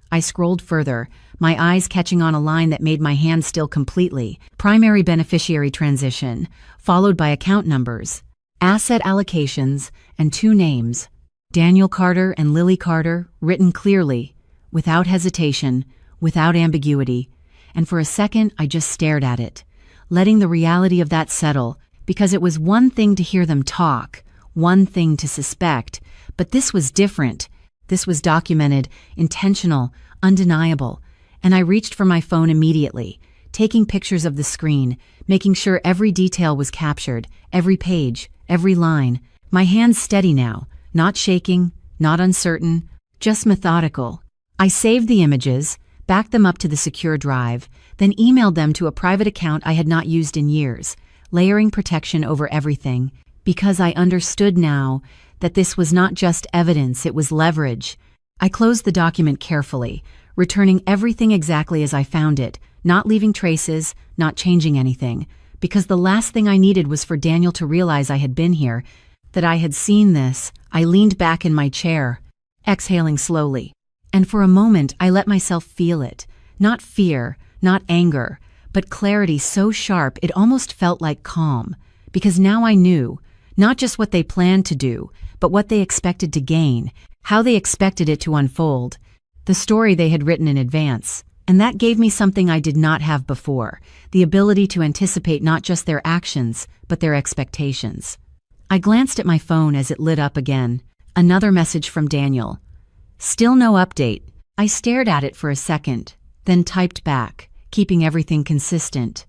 I scrolled further, my eyes catching on a line that made my hand still completely. Primary beneficiary transition, followed by account numbers, asset allocations, and 2 names, Daniel Carter and Lily Carter, written clearly, without hesitation, without ambiguity. And for a second, I just stared at it, letting the reality of that settle, because it was one thing to hear them talk, one thing to suspect, but this was different. This was documented, intentional, undeniable, and I reached for my phone immediately, taking pictures of the screen, making sure every detail was captured, every page, every line. My hands steady now, not shaking, not uncertain, just methodical. I saved the images, backed them up to the secure drive, then emailed them to a private account I had not used in years, layering protection over everything, because I understood now that this was not just evidence, it was leverage. I closed the document carefully, returning everything exactly as I found it, not leaving traces, not changing anything, because the last thing I needed was for Daniel to realize I had been here, that I had seen this. I leaned back in my chair, exhaling slowly, and for a moment I let myself feel it, not fear, not anger, but clarity so sharp it almost felt like calm, because now I knew, not just what they planned to do, but what they expected to gain, how they expected it to unfold, the story they had written in advance. And that gave me something I did not have before, the ability to anticipate not just their actions, but their expectations. I glanced at my phone as it lit up again. Another message from Daniel. Still no update. I stared at it for a second, then typed back, keeping everything consistent.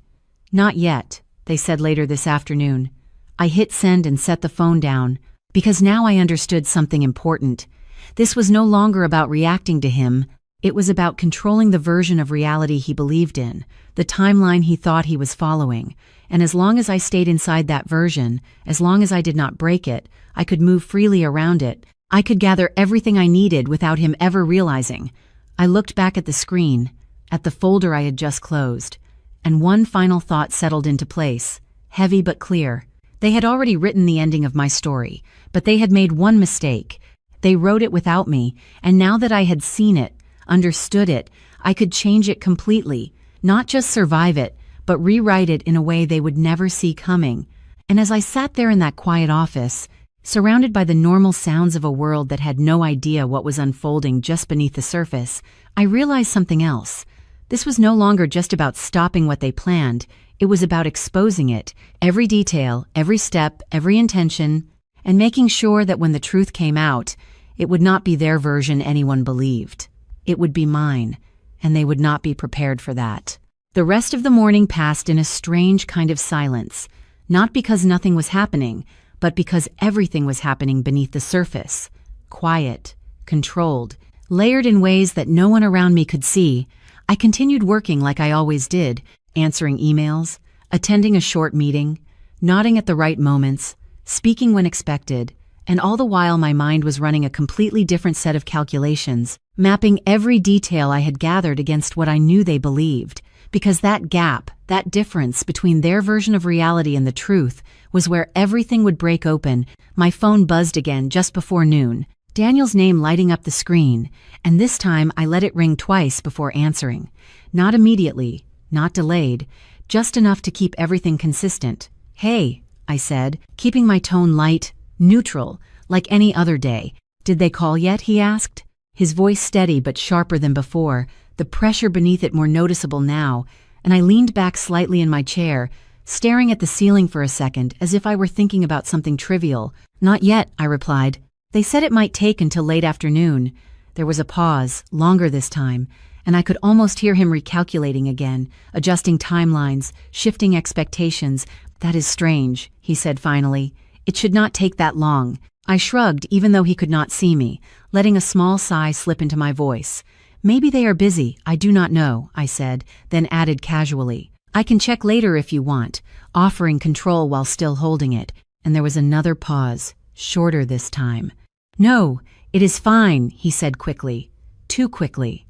Not yet, they said later this afternoon. I hit send and set the phone down, because now I understood something important. This was no longer about reacting to him. It was about controlling the version of reality he believed in, the timeline he thought he was following. And as long as I stayed inside that version, as long as I did not break it, I could move freely around it. I could gather everything I needed without him ever realizing. I looked back at the screen, at the folder I had just closed, and one final thought settled into place, heavy but clear. They had already written the ending of my story, but they had made one mistake. They wrote it without me, and now that I had seen it, understood it, I could change it completely, not just survive it, but rewrite it in a way they would never see coming. And as I sat there in that quiet office, surrounded by the normal sounds of a world that had no idea what was unfolding just beneath the surface, I realized something else. This was no longer just about stopping what they planned. It was about exposing it, every detail, every step, every intention, and making sure that when the truth came out, it would not be their version anyone believed. It would be mine, and they would not be prepared for that. The rest of the morning passed in a strange kind of silence, not because nothing was happening, but because everything was happening beneath the surface. Quiet, controlled, layered in ways that no one around me could see. I continued working like I always did, answering emails, attending a short meeting, nodding at the right moments, speaking when expected, and all the while my mind was running a completely different set of calculations, mapping every detail I had gathered against what I knew they believed, because that gap, that difference between their version of reality and the truth, was where everything would break open. My phone buzzed again just before noon, Daniel's name lighting up the screen, and this time I let it ring twice before answering. Not immediately, not delayed, just enough to keep everything consistent. "Hey," I said, keeping my tone light, neutral, like any other day. "Did they call yet?" he asked, his voice steady but sharper than before, the pressure beneath it more noticeable now, and I leaned back slightly in my chair, staring at the ceiling for a second as if I were thinking about something trivial. "Not yet," I replied. "They said it might take until late afternoon." There was a pause, longer this time, and I could almost hear him recalculating again, adjusting timelines, shifting expectations. "That is strange," he said finally. "It should not take that long." I shrugged even though he could not see me, letting a small sigh slip into my voice. Maybe they are busy, I do not know, I said, then added casually. I can check later if you want, offering control while still holding it, and there was another pause, shorter this time. No, it is fine, he said quickly. Too quickly.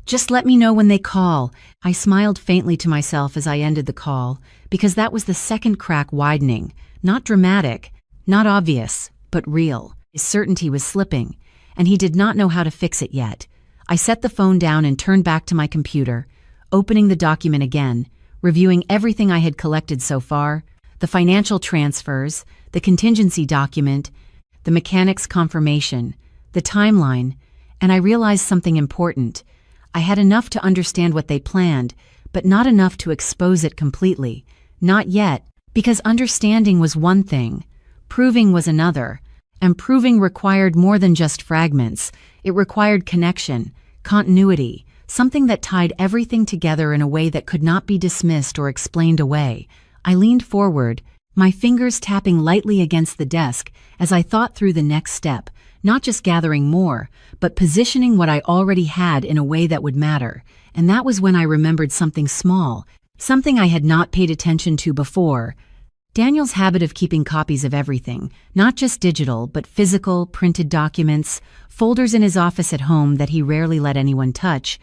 Just let me know when they call. I smiled faintly to myself as I ended the call, because that was the second crack widening. Not dramatic, not obvious, but real. His certainty was slipping, and he did not know how to fix it yet. I set the phone down and turned back to my computer, opening the document again, reviewing everything I had collected so far, the financial transfers, the contingency document, the mechanic's confirmation, the timeline, and I realized something important. I had enough to understand what they planned, but not enough to expose it completely. Not yet, because understanding was one thing, proving was another, and proving required more than just fragments. It required connection, continuity, something that tied everything together in a way that could not be dismissed or explained away. I leaned forward, my fingers tapping lightly against the desk as I thought through the next step, not just gathering more, but positioning what I already had in a way that would matter. And that was when I remembered something small, something I had not paid attention to before. Daniel's habit of keeping copies of everything, not just digital, but physical, printed documents, folders in his office at home that he rarely let anyone touch.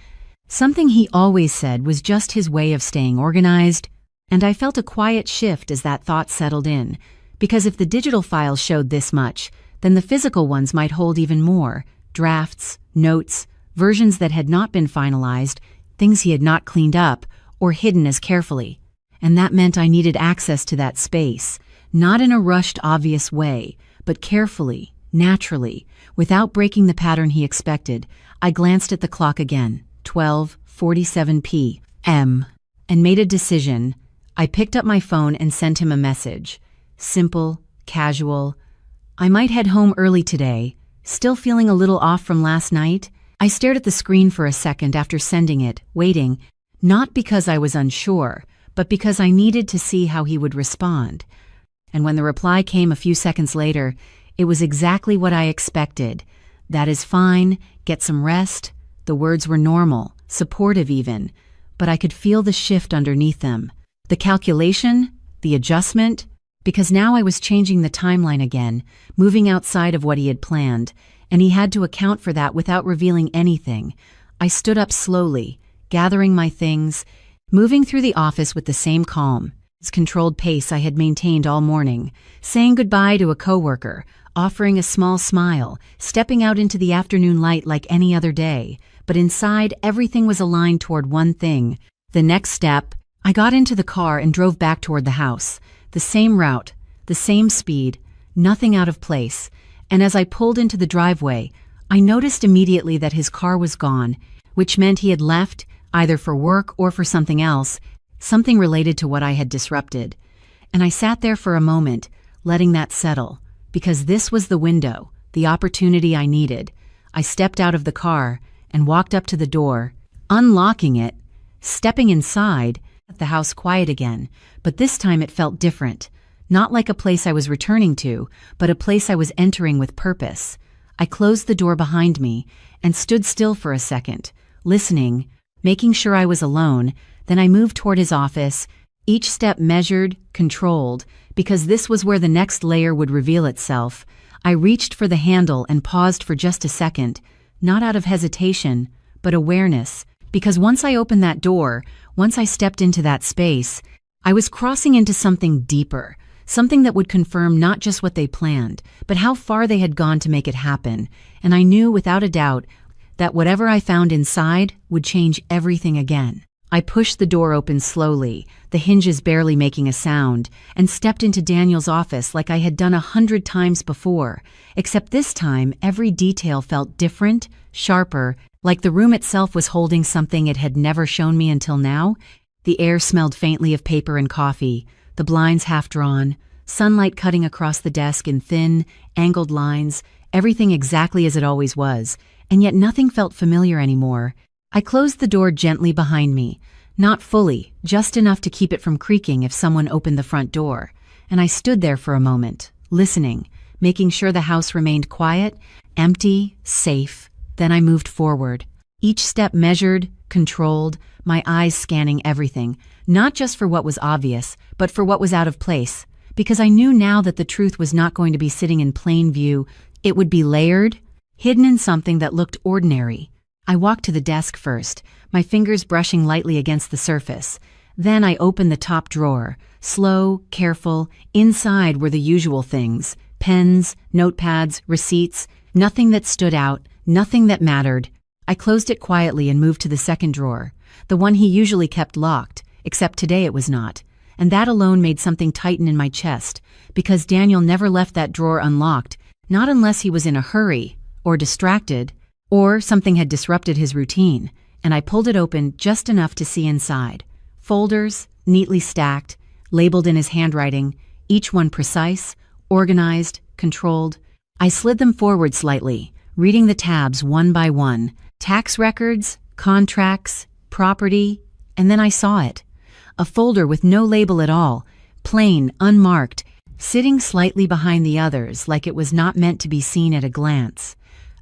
Something he always said was just his way of staying organized, and I felt a quiet shift as that thought settled in, because if the digital files showed this much, then the physical ones might hold even more: drafts, notes, versions that had not been finalized, things he had not cleaned up or hidden as carefully. And that meant I needed access to that space, not in a rushed, obvious way, but carefully, naturally, without breaking the pattern he expected. I glanced at the clock again, 12:47 p.m., and made a decision. I picked up my phone and sent him a message. Simple, casual. I might head home early today, still feeling a little off from last night. I stared at the screen for a second after sending it, waiting, not because I was unsure, but because I needed to see how he would respond. And when the reply came a few seconds later, it was exactly what I expected. That is fine, get some rest. The words were normal, supportive even, but I could feel the shift underneath them. The calculation, the adjustment, because now I was changing the timeline again, moving outside of what he had planned, and he had to account for that without revealing anything. I stood up slowly, gathering my things, moving through the office with the same calm, controlled pace I had maintained all morning, saying goodbye to a coworker, offering a small smile, stepping out into the afternoon light like any other day. But inside, everything was aligned toward one thing. The next step, I got into the car and drove back toward the house. The same route, the same speed, nothing out of place. And as I pulled into the driveway, I noticed immediately that his car was gone, which meant he had left, either for work or for something else, something related to what I had disrupted. And I sat there for a moment, letting that settle, because this was the window, the opportunity I needed. I stepped out of the car and walked up to the door, unlocking it, stepping inside, the house quiet again, but this time it felt different. Not like a place I was returning to, but a place I was entering with purpose. I closed the door behind me and stood still for a second, listening, making sure I was alone. Then I moved toward his office, each step measured, controlled, because this was where the next layer would reveal itself. I reached for the handle and paused for just a second, not out of hesitation, but awareness, because once I opened that door, once I stepped into that space, I was crossing into something deeper, something that would confirm not just what they planned, but how far they had gone to make it happen. And I knew without a doubt that whatever I found inside would change everything again. I pushed the door open slowly, the hinges barely making a sound, and stepped into Daniel's office like I had done 100 times before, except this time every detail felt different, sharper, like the room itself was holding something it had never shown me until now. The air smelled faintly of paper and coffee, the blinds half drawn, sunlight cutting across the desk in thin, angled lines, everything exactly as it always was, and yet nothing felt familiar anymore. I closed the door gently behind me, not fully, just enough to keep it from creaking if someone opened the front door, and I stood there for a moment, listening, making sure the house remained quiet, empty, safe. Then I moved forward. Each step measured, controlled, my eyes scanning everything, not just for what was obvious, but for what was out of place, because I knew now that the truth was not going to be sitting in plain view. It would be layered, hidden in something that looked ordinary. I walked to the desk first, my fingers brushing lightly against the surface. Then I opened the top drawer, slow, careful. Inside were the usual things: pens, notepads, receipts, nothing that stood out, nothing that mattered. I closed it quietly and moved to the second drawer, the one he usually kept locked, except today it was not. And that alone made something tighten in my chest, because Daniel never left that drawer unlocked, not unless he was in a hurry, or distracted, or something had disrupted his routine. And I pulled it open just enough to see inside. Folders, neatly stacked, labeled in his handwriting, each one precise, organized, controlled. I slid them forward slightly, reading the tabs one by one: tax records, contracts, property, and then I saw it. A folder with no label at all, plain, unmarked, sitting slightly behind the others like it was not meant to be seen at a glance.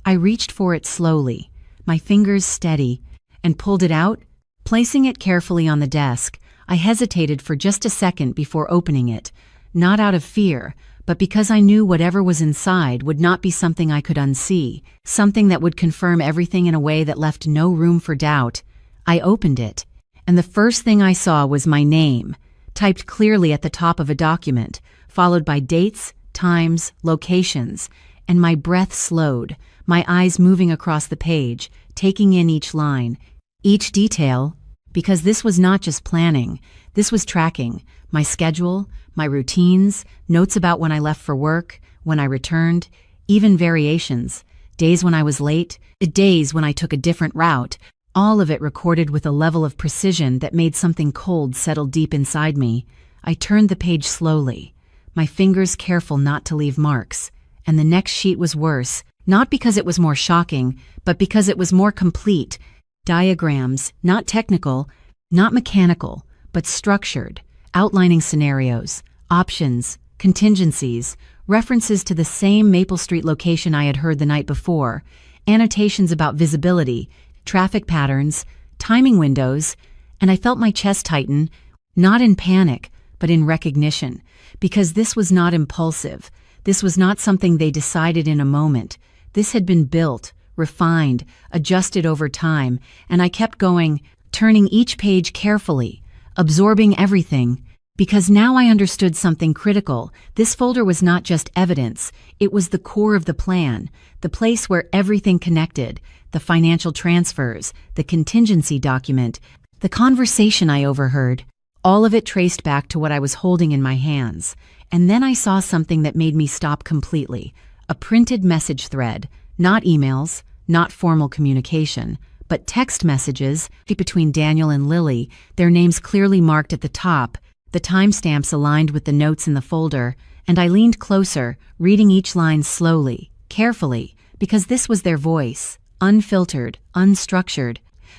I reached for it slowly, my fingers steady, and pulled it out. Placing it carefully on the desk, I hesitated for just a second before opening it, not out of fear, but because I knew whatever was inside would not be something I could unsee, something that would confirm everything in a way that left no room for doubt. I opened it, and the first thing I saw was my name, typed clearly at the top of a document, followed by dates, times, locations, and my breath slowed, my eyes moving across the page, taking in each line, each detail, because this was not just planning, this was tracking: my schedule, my routines, notes about when I left for work, when I returned, even variations, days when I was late, days when I took a different route, all of it recorded with a level of precision that made something cold settle deep inside me. I turned the page slowly, my fingers careful not to leave marks, and the next sheet was worse, not because it was more shocking, but because it was more complete. Diagrams, not technical, not mechanical, but structured, outlining scenarios, options, contingencies, references to the same Maple Street location I had heard the night before, annotations about visibility, traffic patterns, timing windows, and I felt my chest tighten, not in panic, but in recognition, because this was not impulsive. This was not something they decided in a moment. This had been built, refined, adjusted over time, and I kept going, turning each page carefully, absorbing everything, because now I understood something critical. This folder was not just evidence, it was the core of the plan, the place where everything connected: the financial transfers, the contingency document, the conversation I overheard, all of it traced back to what I was holding in my hands. And then I saw something that made me stop completely: a printed message thread, not emails, not formal communication, but text messages between Daniel and Lily, their names clearly marked at the top, the timestamps aligned with the notes in the folder, and I leaned closer, reading each line slowly, carefully, because this was their voice, unfiltered, unstructured,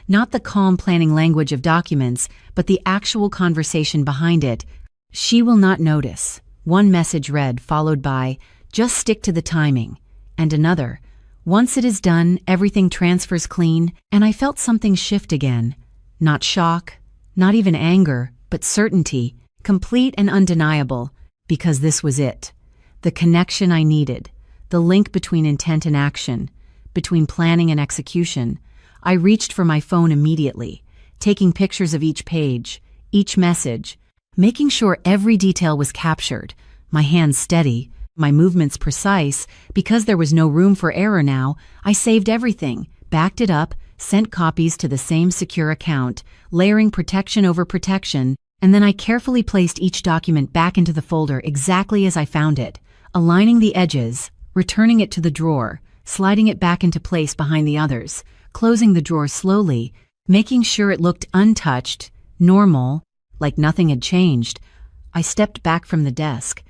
not the calm planning language of documents, but the actual conversation behind it. "She will not notice," one message read, followed by, "Just stick to the timing," and another, "Once it is done, everything transfers clean," and I felt something shift again. Not shock, not even anger, but certainty, complete and undeniable, because this was it. The connection I needed, the link between intent and action, between planning and execution. I reached for my phone immediately, taking pictures of each page, each message, making sure every detail was captured, my hands steady, my movements precise. Because there was no room for error now, I saved everything, backed it up, sent copies to the same secure account, layering protection over protection, and then I carefully placed each document back into the folder exactly as I found it, aligning the edges, returning it to the drawer, sliding it back into place behind the others, closing the drawer slowly, making sure it looked untouched, normal, like nothing had changed. I stepped back from the desk,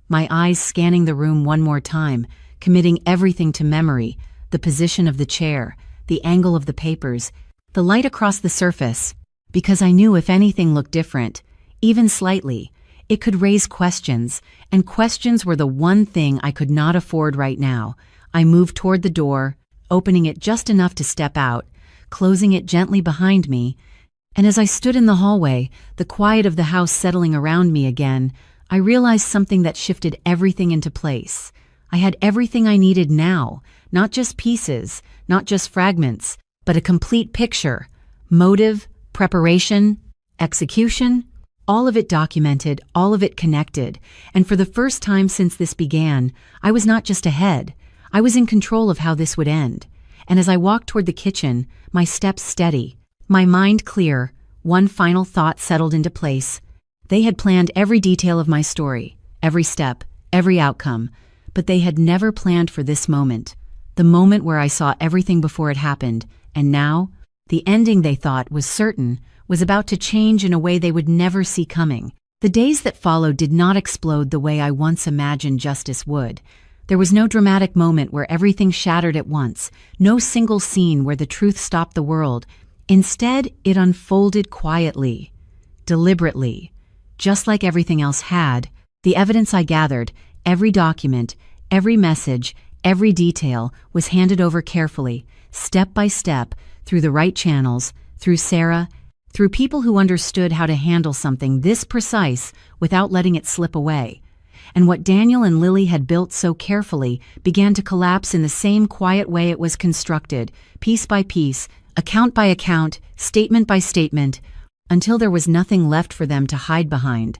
my eyes scanning the room one more time, committing everything to memory: the position of the chair, the angle of the papers, the light across the surface, because I knew if anything looked different, even slightly, it could raise questions, and questions were the one thing I could not afford right now. I moved toward the door, opening it just enough to step out, closing it gently behind me. And as I stood in the hallway, the quiet of the house settling around me again, I realized something that shifted everything into place. I had everything I needed now, not just pieces, not just fragments, but a complete picture. Motive, preparation, execution, all of it documented, all of it connected. And for the first time since this began, I was not just ahead. I was in control of how this would end. And as I walked toward the kitchen, my steps steady, my mind clear, one final thought settled into place. They had planned every detail of my story, every step, every outcome, but they had never planned for this moment, the moment where I saw everything before it happened, and now, the ending they thought was certain was about to change in a way they would never see coming. The days that followed did not explode the way I once imagined justice would. There was no dramatic moment where everything shattered at once, no single scene where the truth stopped the world. Instead, it unfolded quietly, deliberately, just like everything else had. The evidence I gathered, every document, every message, every detail was handed over carefully, step by step, through the right channels, through Sarah, through people who understood how to handle something this precise without letting it slip away. And what Daniel and Lily had built so carefully began to collapse in the same quiet way it was constructed, piece by piece, account by account, statement by statement, until there was nothing left for them to hide behind.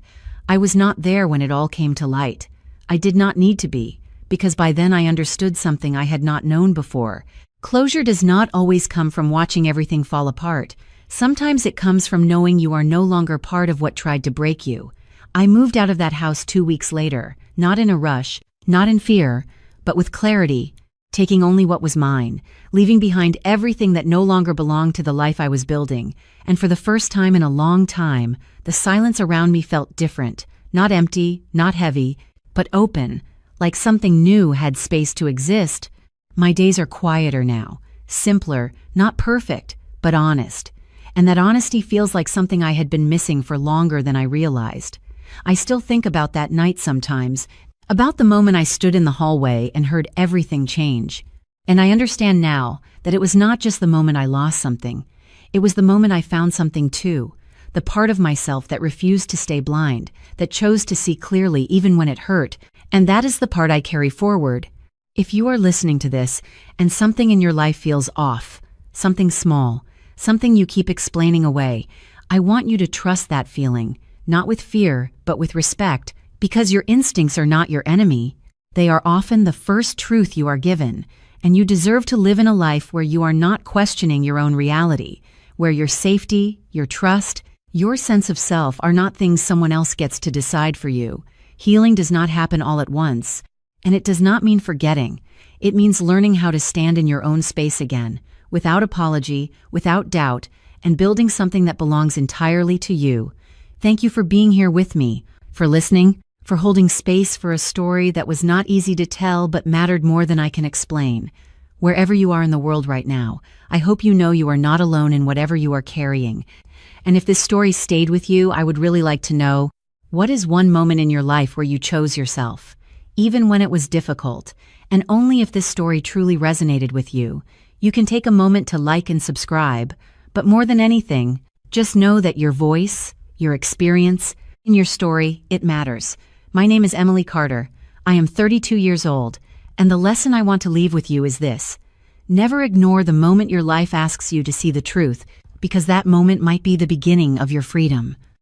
I was not there when it all came to light. I did not need to be, because by then I understood something I had not known before. Closure does not always come from watching everything fall apart. Sometimes it comes from knowing you are no longer part of what tried to break you. I moved out of that house 2 weeks later, not in a rush, not in fear, but with clarity, taking only what was mine, leaving behind everything that no longer belonged to the life I was building. And for the first time in a long time, the silence around me felt different, not empty, not heavy, but open, like something new had space to exist. My days are quieter now, simpler, not perfect, but honest. And that honesty feels like something I had been missing for longer than I realized. I still think about that night sometimes, about the moment I stood in the hallway and heard everything change. And I understand now that it was not just the moment I lost something. It was the moment I found something too, the part of myself that refused to stay blind, that chose to see clearly even when it hurt. And that is the part I carry forward. If you are listening to this and something in your life feels off, something small, something you keep explaining away, I want you to trust that feeling, not with fear, but with respect, because your instincts are not your enemy. They are often the first truth you are given, and you deserve to live in a life where you are not questioning your own reality, where your safety, your trust, your sense of self are not things someone else gets to decide for you. Healing does not happen all at once, and it does not mean forgetting. It means learning how to stand in your own space again, without apology, without doubt, and building something that belongs entirely to you. Thank you for being here with me, for listening, for holding space for a story that was not easy to tell but mattered more than I can explain. Wherever you are in the world right now, I hope you know you are not alone in whatever you are carrying. And if this story stayed with you, I would really like to know, what is one moment in your life where you chose yourself, even when it was difficult? And only if this story truly resonated with you. You can take a moment to like and subscribe, but more than anything, just know that your voice, your experience, and your story, it matters. My name is Emily Carter. I am 32 years old, and the lesson I want to leave with you is this. Never ignore the moment your life asks you to see the truth, because that moment might be the beginning of your freedom.